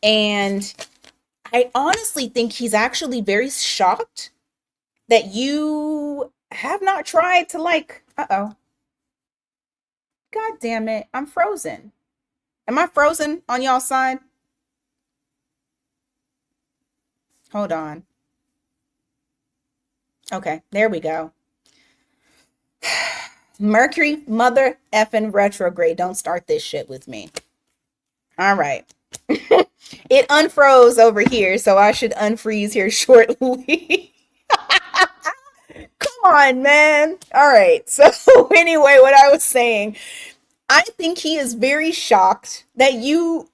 And I honestly think he's actually very shocked that you have not tried to, like, uh-oh. God damn it. I'm frozen. Am I frozen on y'all's side? Hold on. Okay, there we go. Mercury mother effing retrograde. Don't start this shit with me. All right. It unfroze over here, so I should unfreeze here shortly. Come on, man. All right. So, anyway, what I was saying, I think he is very shocked that you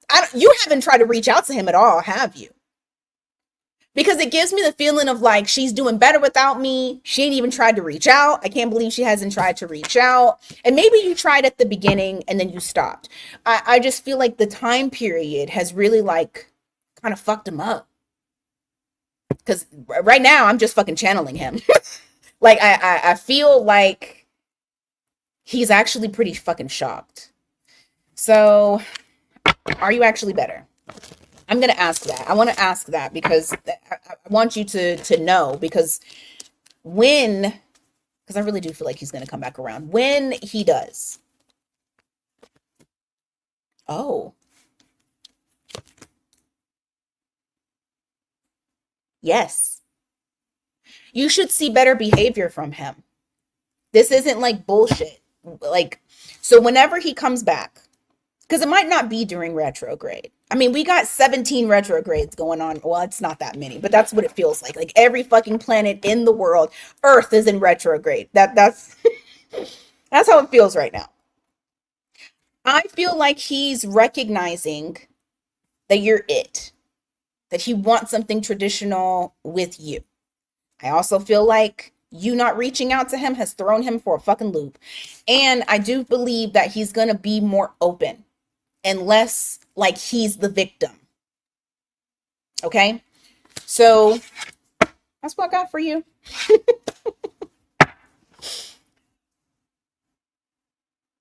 haven't tried to reach out to him at all, have you? because it gives me the feeling of like she's doing better without me. She ain't even tried to reach out. I can't believe she hasn't tried to reach out. And maybe you tried at the beginning and then you stopped. I just feel like the time period has really like kind of fucked him up. Because right now I'm just fucking channeling him. Like I feel like he's actually pretty fucking shocked. So are you actually better? I'm gonna ask that. I want to ask that because I want you to know because when because I really do feel like he's gonna come back around when he does. Oh, yes, you should see better behavior from him. This isn't like bullshit. Like so, whenever he comes back, because it might not be during retrograde. I mean, we got 17 retrogrades going on. Well, it's not that many, but that's what it feels like. Like every fucking planet in the world, Earth is in retrograde. That's that's how it feels right now. I feel like he's recognizing that you're it, that he wants something traditional with you. I also feel like you not reaching out to him has thrown him for a fucking loop. And I do believe that he's going to be more open and less like he's the victim. Okay? So that's what I got for you.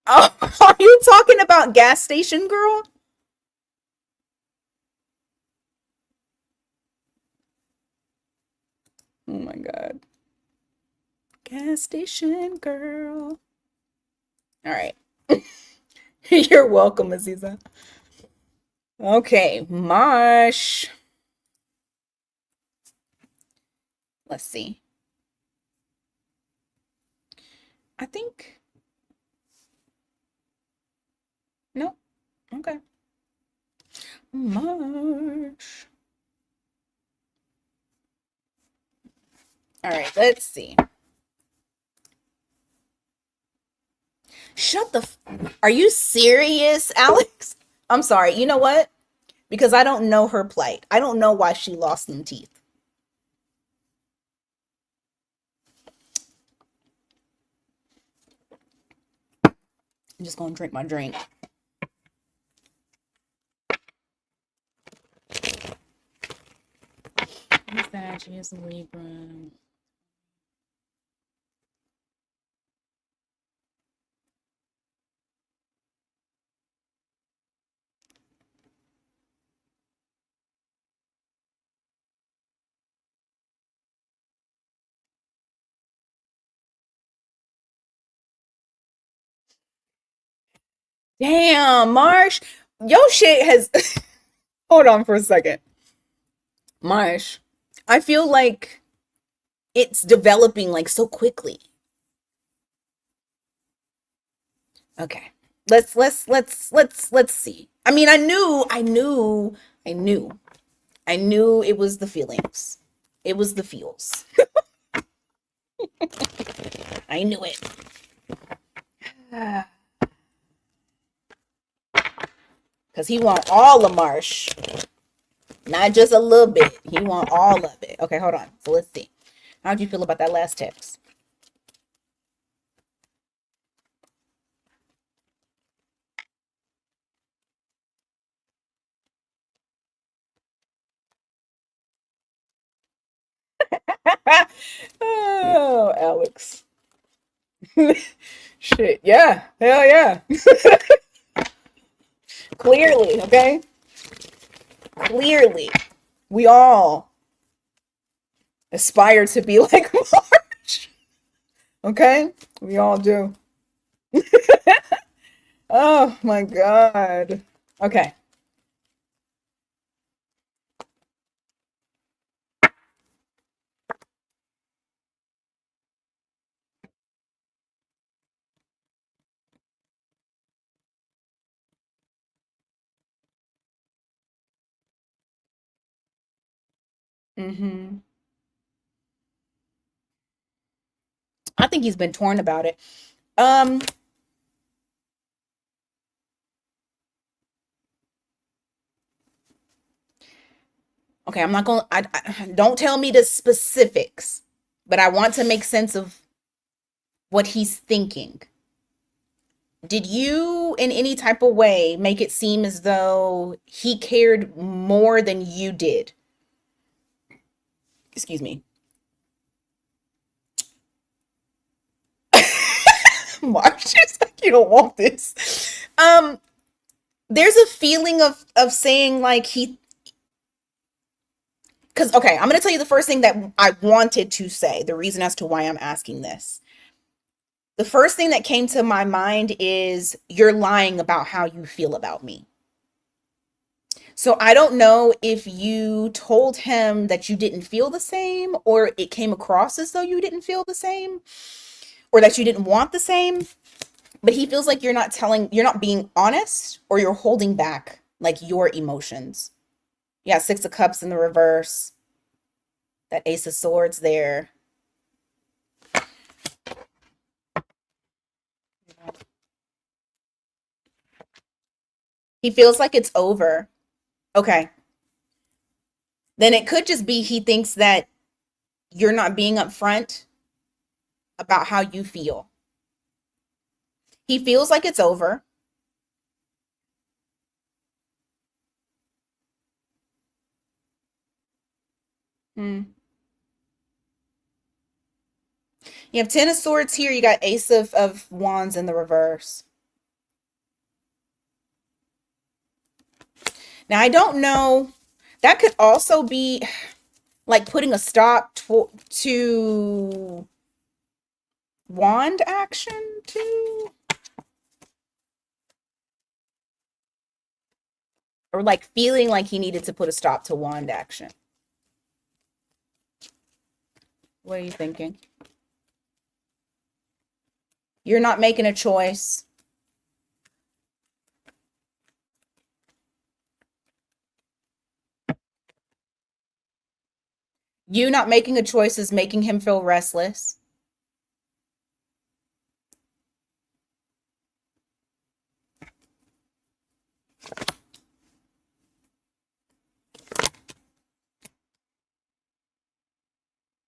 Oh, are you talking about gas station girl? Oh my god. Gas station girl. All right. You're welcome, Aziza. Okay, Mosh. Let's see. I think no. Okay. Mosh. All right, let's see. Shut the Are you serious, Alex? I'm sorry. You know what? Because I don't know her plight. I don't know why she lost them teeth. I'm just gonna drink my drink. Who's that? She is a Libra. Damn, Marsh. Your shit has. Hold on for a second. Marsh, I feel like it's developing like so quickly. Okay. Let's see. I mean, I knew it was the feelings. It was the feels. I knew it. Cause he want all of Marsh, not just a little bit. He want all of it. Okay, hold on. So let's see. How do you feel about that last text? Oh, Alex. Shit. Yeah. Hell yeah. Clearly, okay? Clearly. We all aspire to be like March. Okay? We all do. Oh my god. Okay. Mm-hmm. I think he's been torn about it. Um, Okay, I'm not going don't tell me the specifics, but I want to make sense of what he's thinking. Did you in any type of way make it seem as though he cared more than you did? Excuse me. March, it's like you don't want this. There's a feeling of saying like he, because okay, I'm gonna tell you the first thing that I wanted to say, the reason as to why I'm asking this. The first thing that came to my mind is you're lying about how you feel about me. So I don't know if you told him that you didn't feel the same, or it came across as though you didn't feel the same, or that you didn't want the same. But he feels like you're not being honest, or you're holding back like your emotions. Yeah, Six of Cups in the reverse, that Ace of Swords there. He feels like it's over. Okay. Then it could just be he thinks that you're not being upfront about how you feel. He feels like it's over. Hmm. You have Ten of Swords here. You got Ace of Wands in the reverse. Now, I don't know. That could also be like putting a stop to wand action too. Or like feeling like he needed to put a stop to wand action. What are you thinking? You're not making a choice. You not making a choice is making him feel restless.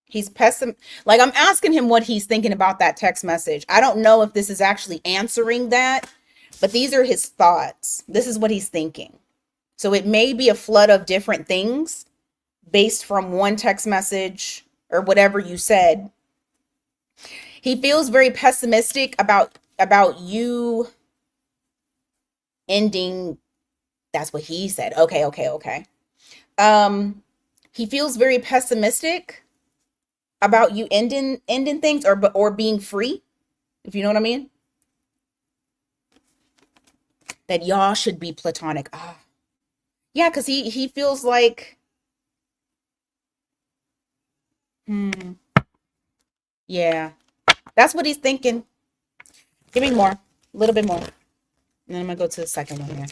He's like I'm asking him what he's thinking about that text message. I don't know if this is actually answering that, but these are his thoughts. This is what he's thinking. So it may be a flood of different things based from one text message or whatever you said. He feels very pessimistic about you ending. That's what he said. Okay, okay, okay. Um he feels very pessimistic about you ending things or being free, if you know what I mean. That y'all should be platonic. Ah, yeah, because he feels like, hmm, yeah, that's what he's thinking. Give me more, a little bit more, and then I'm gonna go to the second one here.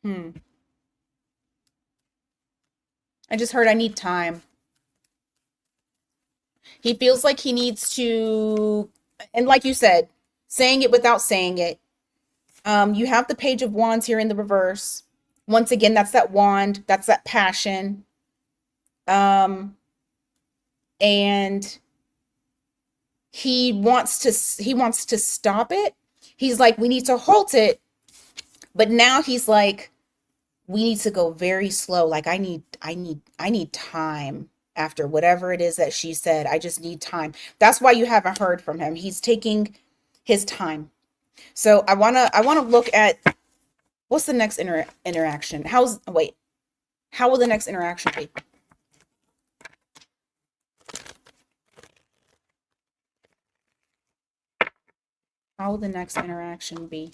Hmm. I just heard I need time. He feels like he needs to, and like you said, saying it without saying it. You have the Page of Wands here in the reverse. Once again, that's that wand. That's that passion. Um, and he wants to stop it. He's like, we need to halt it. But now he's like, we need to go very slow. Like I need time after whatever it is that she said. I just need time. That's why you haven't heard from him. He's taking his time. So I wanna look at what's the next interaction. How will the next interaction be? How will the next interaction be?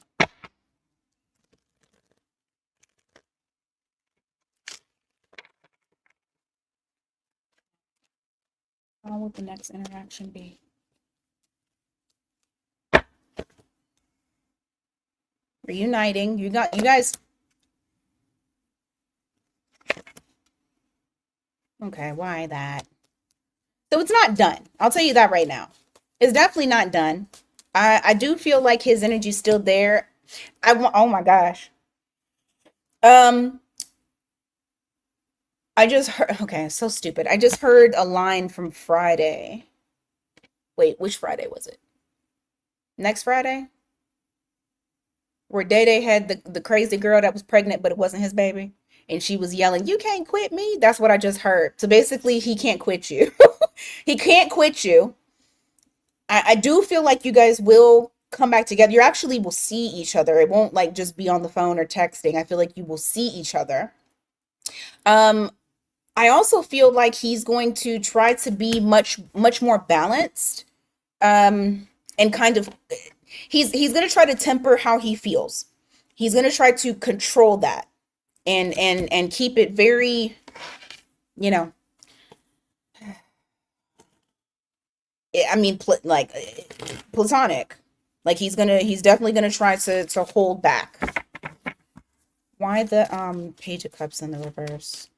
How will the next interaction be? Reuniting. You guys Okay, why that? So it's not done. I'll tell you that right now. It's definitely not done. I do feel like his energy's still there. I want. Oh my gosh. Um, I just heard. Okay, so stupid. I just heard a line from Friday. Wait, which Friday was it? Next Friday, where Day Day had the crazy girl that was pregnant, but it wasn't his baby, and she was yelling, "You can't quit me." That's what I just heard. So basically, he can't quit you. He can't quit you. I do feel like you guys will come back together. You actually will see each other. It won't like just be on the phone or texting. I feel like you will see each other. Um, I also feel like he's going to try to be much more balanced. And kind of he's going to try to temper how he feels. He's going to try to control that and keep it very, you know, I mean, platonic. Like he's definitely gonna try to hold back. Why the Page of Cups in the reverse?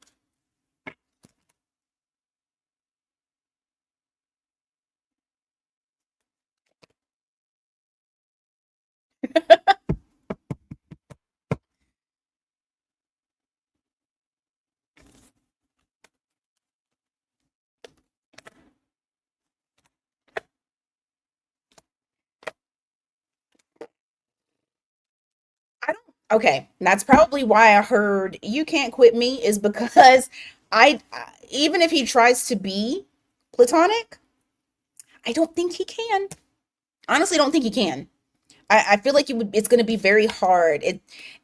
I don't. Okay, that's probably why I heard you can't quit me is because even if he tries to be platonic, I don't think he can. Honestly, don't think he can. I feel like it's going to be very hard.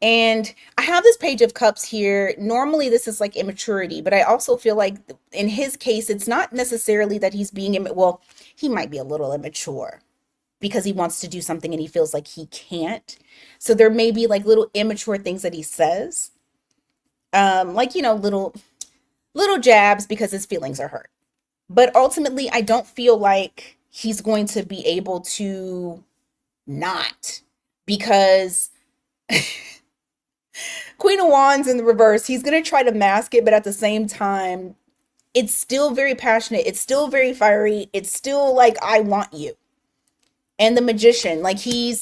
And I have this Page of Cups here. Normally, this is like immaturity, but I also feel like in his case, it's not necessarily that he's being, well, he might be a little immature because he wants to do something and he feels like he can't. So there may be like little immature things that he says, like, little jabs because his feelings are hurt. But ultimately, I don't feel like he's going to be able to not because Queen of Wands in the reverse, he's going to try to mask it, but at the same time, it's still very passionate. It's still very fiery. It's still like, I want you. And the magician, like he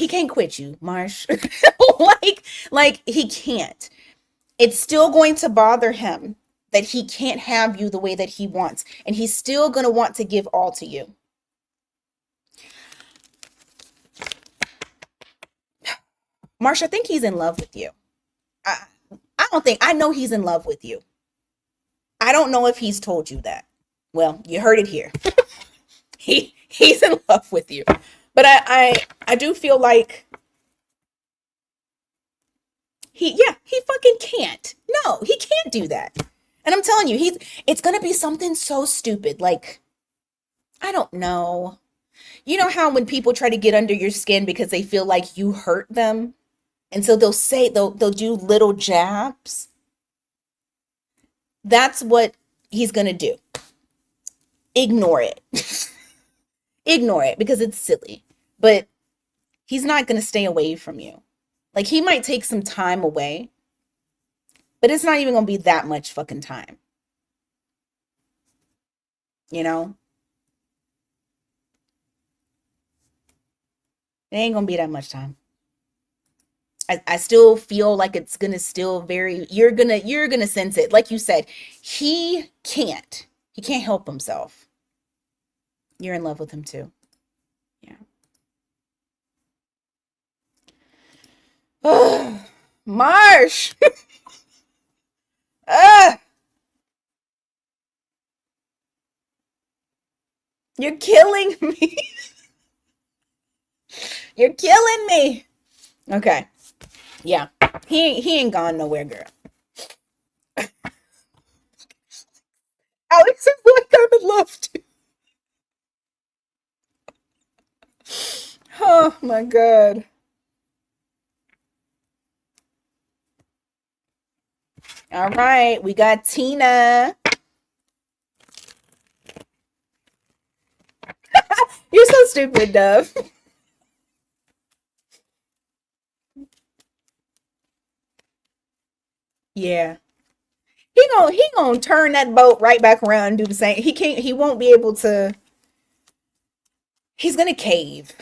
can't quit you, Marsh. like he can't. It's still going to bother him that he can't have you the way that he wants. And he's still going to want to give all to you. Marsh, I think he's in love with you. I, I don't think, I know he's in love with you. I don't know if he's told you that. Well, you heard it here. He's in love with you. But I do feel like he fucking can't. No, he can't do that. And I'm telling you, it's gonna be something so stupid. Like, I don't know. You know how when people try to get under your skin because they feel like you hurt them? And so they'll do little jabs. That's what he's gonna do. Ignore it. Ignore it because it's silly. But he's not gonna stay away from you. Like he might take some time away, but it's not even gonna be that much fucking time. You know? It ain't gonna be that much time. I still feel like it's gonna still very you're gonna sense it. Like you said, he can't. He can't help himself. You're in love with him too. Yeah. Marsh! Ugh, you're killing me. You're killing me. Okay. Yeah. He ain't gone nowhere, girl. Alex is like I'm in love too. Oh my god. All right, we got Tina. You're so stupid, Dove. Yeah. He gonna turn that boat right back around and do the same. He won't be able to. He's gonna cave.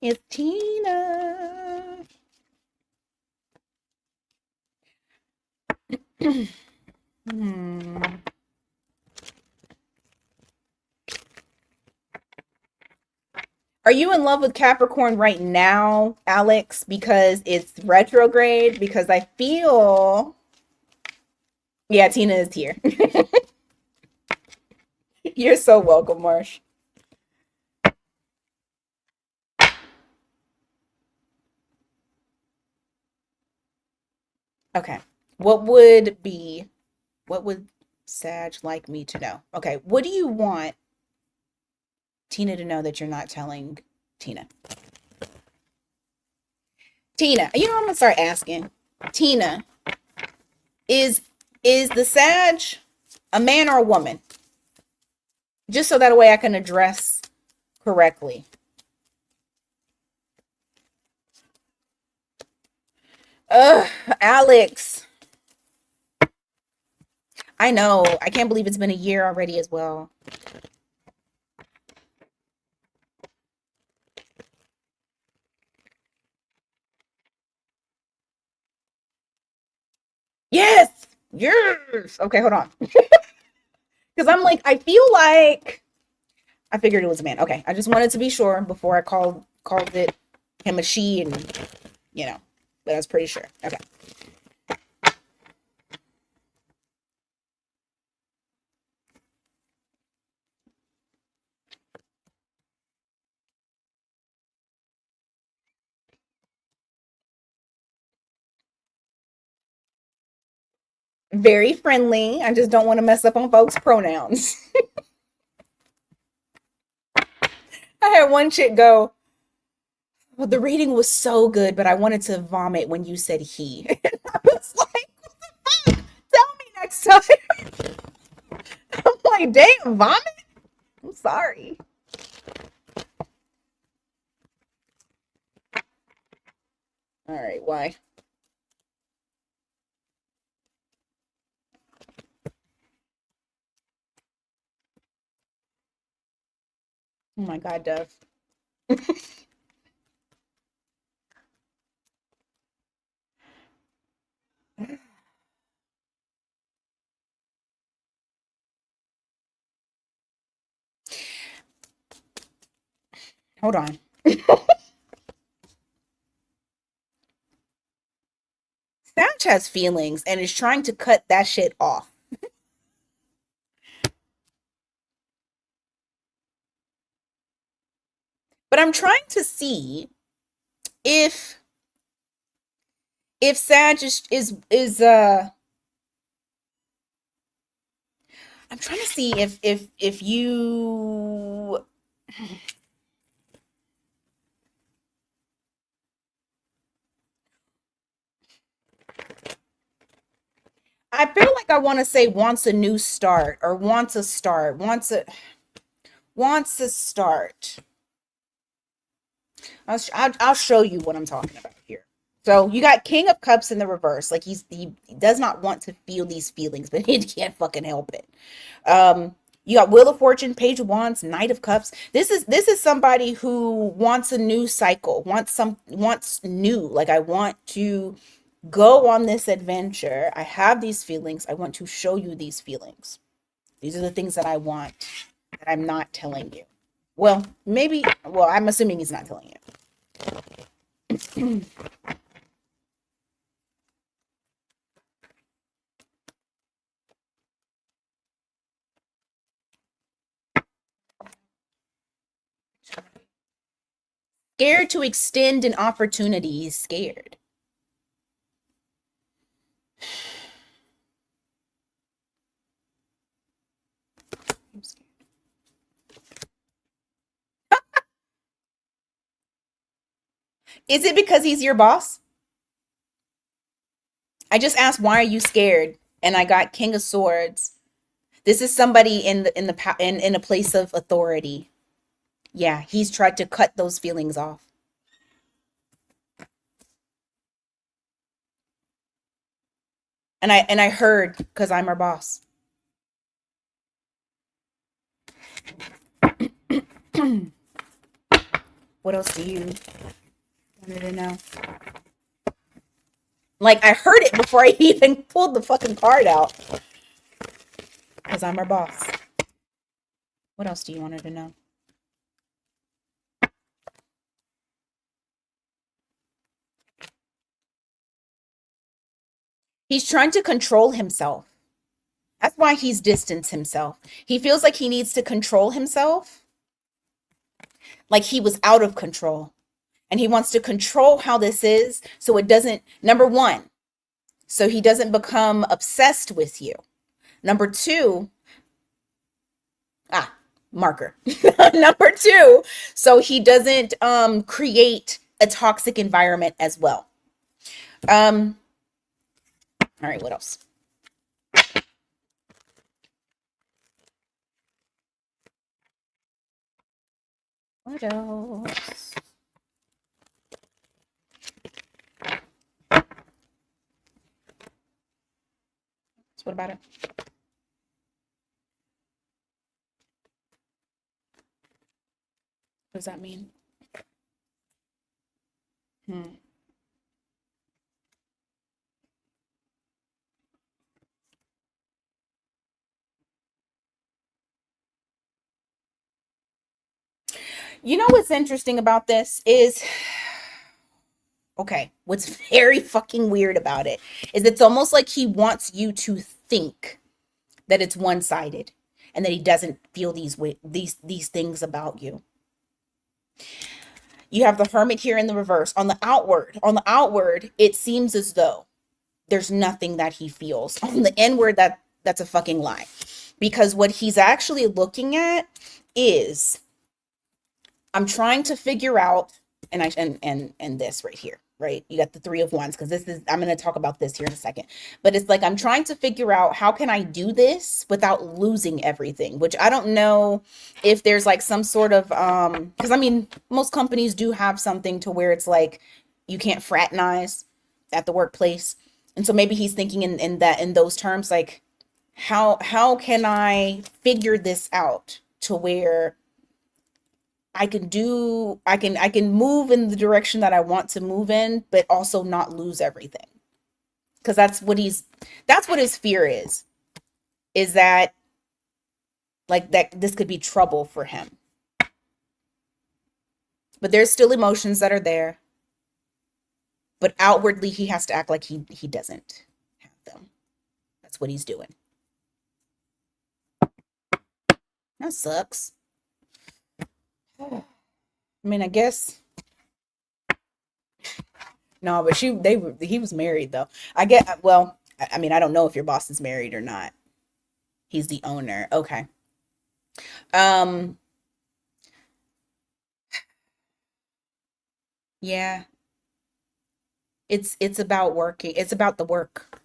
It's Tina. Hmm. Are you in love with Capricorn right now, Alex? Because it's retrograde? Because I feel. Yeah, Tina is here. You're so welcome, Marsh. Okay. What would be, what would Sag like me to know? Okay. What do you want Tina to know that you're not telling Tina? Tina, you know, I'm gonna start asking. Tina, is is the Sag a man or a woman? Just so that way I can address correctly. Ugh, Alex. I know. I can't believe it's been a year already as well. Yes. Yes. Okay, hold on. Because I'm like, I feel like I figured it was a man. Okay, I just wanted to be sure before I called it him a she, and you know, but I was pretty sure. Okay, very friendly. I just don't want to mess up on folks' pronouns. I had one chick go, "Well, the reading was so good, but I wanted to vomit when you said he." And I was like, "Tell me next time." I'm like, "Damn, vomit." I'm sorry. All right, why? Oh my God, Dove. Hold on. Snatch has feelings and is trying to cut that shit off. But I'm trying to see if Sag is I'm trying to see if you I feel like I want to say wants a new start or wants a start. I'll show you what I'm talking about here. So you got King of Cups in the reverse. Like he does not want to feel these feelings, but he can't fucking help it. You got Wheel of Fortune, Page of Wands, Knight of Cups. This is somebody who wants a new cycle, wants new. Like I want to go on this adventure. I have these feelings. I want to show you these feelings. These are the things that I want that I'm not telling you. Well, maybe. Well, I'm assuming he's not telling you. Scared to extend an opportunity. He's scared. Is it because he's your boss? I just asked, why are you scared? And I got King of Swords. This is somebody in a place of authority. Yeah, he's tried to cut those feelings off. And I heard because I'm her boss. What else do you wanted to know? Like I heard it before I even pulled the fucking card out. Because I'm her boss. What else do you want her to know? He's trying to control himself. That's why he's distanced himself. He feels like he needs to control himself, like he was out of control. And he wants to control how this is so it doesn't, number one, so he doesn't become obsessed with you. Number two, marker. Number two, so he doesn't create a toxic environment as well. All right, what else? What else? So what about it? What does that mean? Hmm. You know what's interesting about this is, okay, what's very fucking weird about it is it's almost like he wants you to think that it's one-sided and that he doesn't feel these things about you. You have the hermit here in the reverse. On the outward, it seems as though there's nothing that he feels. On the inward, that's a fucking lie. Because what he's actually looking at is, I'm trying to figure out, and this right here, right? You got the three of wands, because this is, I'm going to talk about this here in a second. But it's like, I'm trying to figure out how can I do this without losing everything, which I don't know if there's like some sort of, because I mean, most companies do have something to where it's like, you can't fraternize at the workplace. And so maybe he's thinking in those terms, like, how can I figure this out to where I can move in the direction that I want to move in, but also not lose everything. Because that's what his fear is that, like, that this could be trouble for him. But there's still emotions that are there. But outwardly he has to act like he doesn't have them. That's what he's doing. That sucks. I mean, I guess no, but he was married though. I get, well, I mean, I don't know if your boss is married or not. He's the owner. Okay. Um, yeah, it's about working. It's about the work.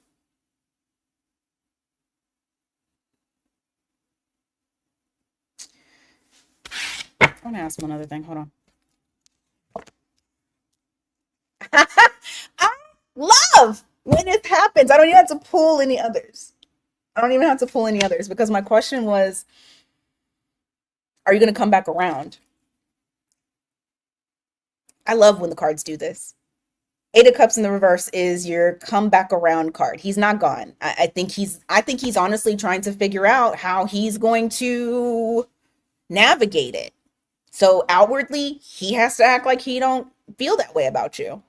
I want to ask one other thing. Hold on. I love when it happens. I don't even have to pull any others. I don't even have to pull any others because my question was, are you going to come back around? I love when the cards do this. Eight of Cups in the reverse is your come back around card. He's not gone. I think he's honestly trying to figure out how he's going to navigate it. So outwardly, he has to act like he don't feel that way about you.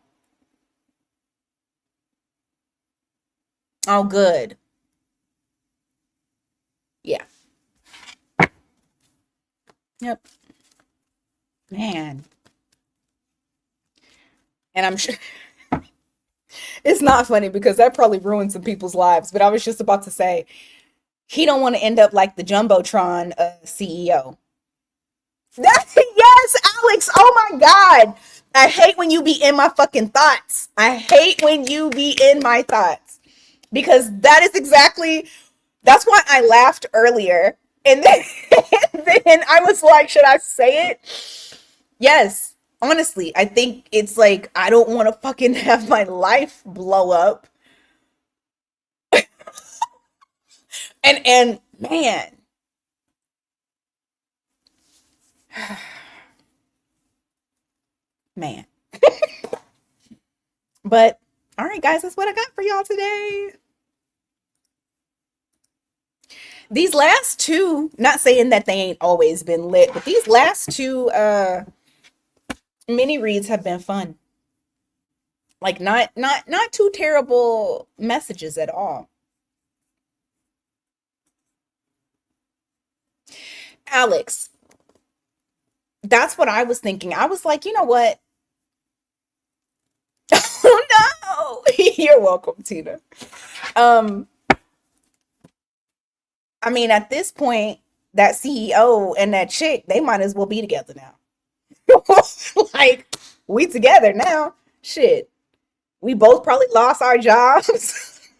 Oh, good. Yeah. Yep. Man. And I'm sure it's not funny because that probably ruined some people's lives. But I was just about to say he don't want to end up like the Jumbotron CEO. Yes, Alex. Oh my God. I hate when you be in my fucking thoughts. I hate when you be in my thoughts because that is exactly, that's why I laughed earlier. And then, then I was like, should I say it? Yes. Honestly, I think it's like, I don't want to fucking have my life blow up. And man, man. But all right, guys, that's what I got for y'all today. These last two, not saying that they ain't always been lit, but these last two mini reads have been fun. Like not too terrible messages at all. Alex, that's what I was thinking. I was like, you know what? Oh no. You're welcome, Tina. Um, I mean, at this point, that CEO and that chick, they might as well be together now. Like, we together now. Shit. We both probably lost our jobs. It's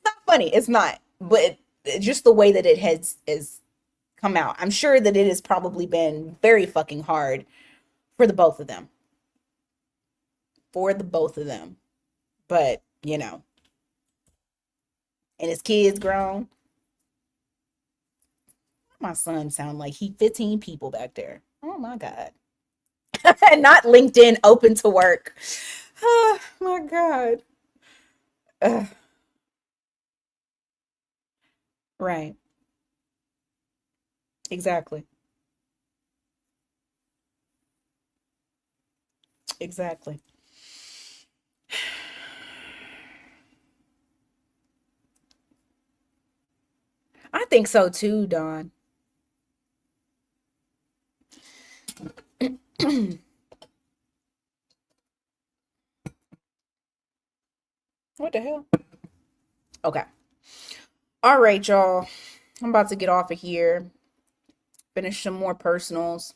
not funny. It's not. But just the way that it has come out. I'm sure that it has probably been very fucking hard for the both of them. For the both of them. But, and his kids grown. My son sound like he 15 people back there. Oh my God. And not LinkedIn open to work. Oh my God. Ugh, right. Exactly. Exactly. I think so too, Don. What the hell? Okay. All right, y'all. I'm about to get off of here, finish some more personals,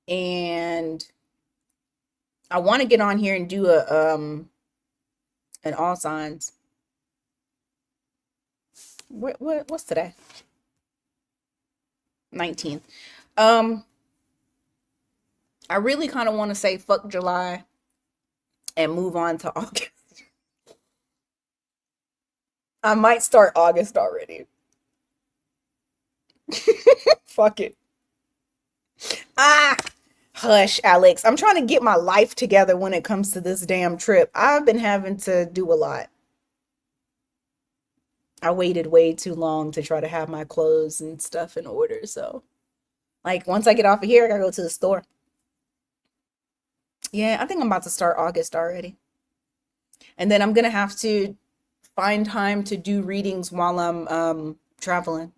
and I want to get on here and do a an all signs. What's today? 19th. Um, I really kind of want to say fuck July and move on to August. I might start August already. Fuck it. Ah, hush, Alex. I'm trying to get my life together when it comes to this damn trip. I've been having to do a lot. I waited way too long to try to have my clothes and stuff in order. So, like, once I get off of here, I gotta go to the store. Yeah, I think I'm about to start August already. And then I'm gonna have to find time to do readings while I'm traveling.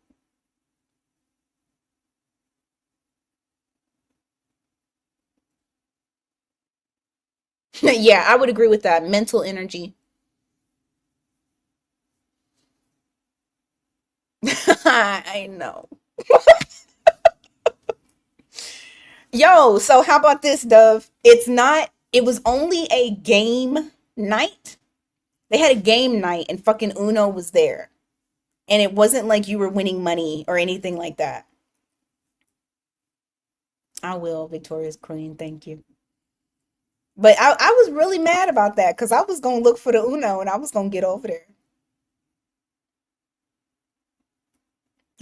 Yeah, I would agree with that. Mental energy. I know. Yo, so how about this, Dove? It was only a game night. They had a game night and fucking Uno was there. And it wasn't like you were winning money or anything like that. I will, Victoria's Queen. Thank you. But I was really mad about that because I was going to look for the Uno and I was going to get over there.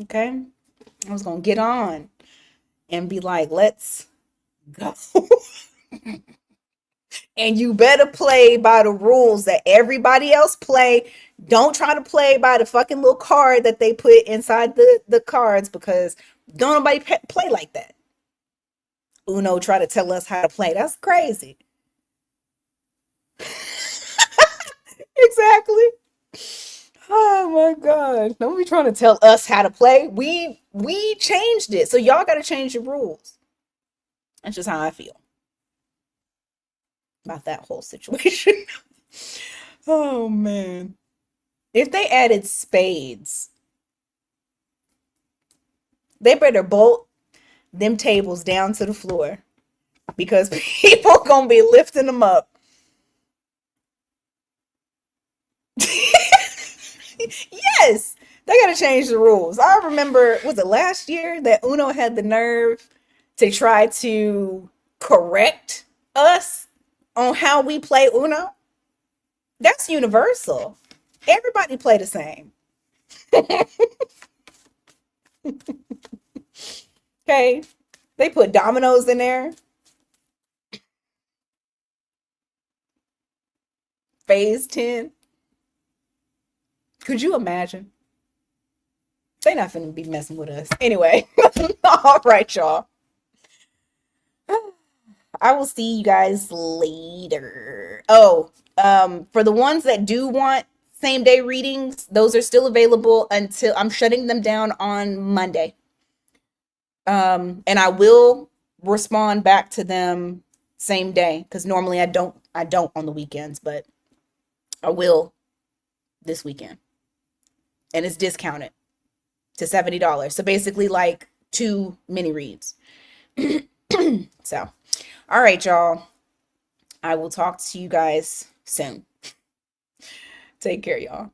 Okay. I was going to get on and be like, let's go. And you better play by the rules that everybody else play. Don't try to play by the fucking little card that they put inside the cards because don't nobody play like that. Uno try to tell us how to play. That's crazy. Exactly. Oh my god. Don't be trying to tell us how to play. We changed it. So y'all gotta change the rules. That's just how I feel about that whole situation. Oh man. If they added spades, they better bolt them tables down to the floor because people gonna be lifting them up. Yes, they gotta change the rules. I remember, was it last year that Uno had the nerve to try to correct us on how we play Uno? That's universal. Everybody play the same. Okay. They put dominoes in there. Phase 10. Could you imagine? They not finna be messing with us. Anyway. All right, y'all. I will see you guys later. Oh, for the ones that do want same day readings, those are still available until I'm shutting them down on Monday. And I will respond back to them same day because normally I don't on the weekends, but I will this weekend. And it's discounted to $70. So basically like two mini reads. So, all right, y'all. I will talk to you guys soon. Take care, y'all.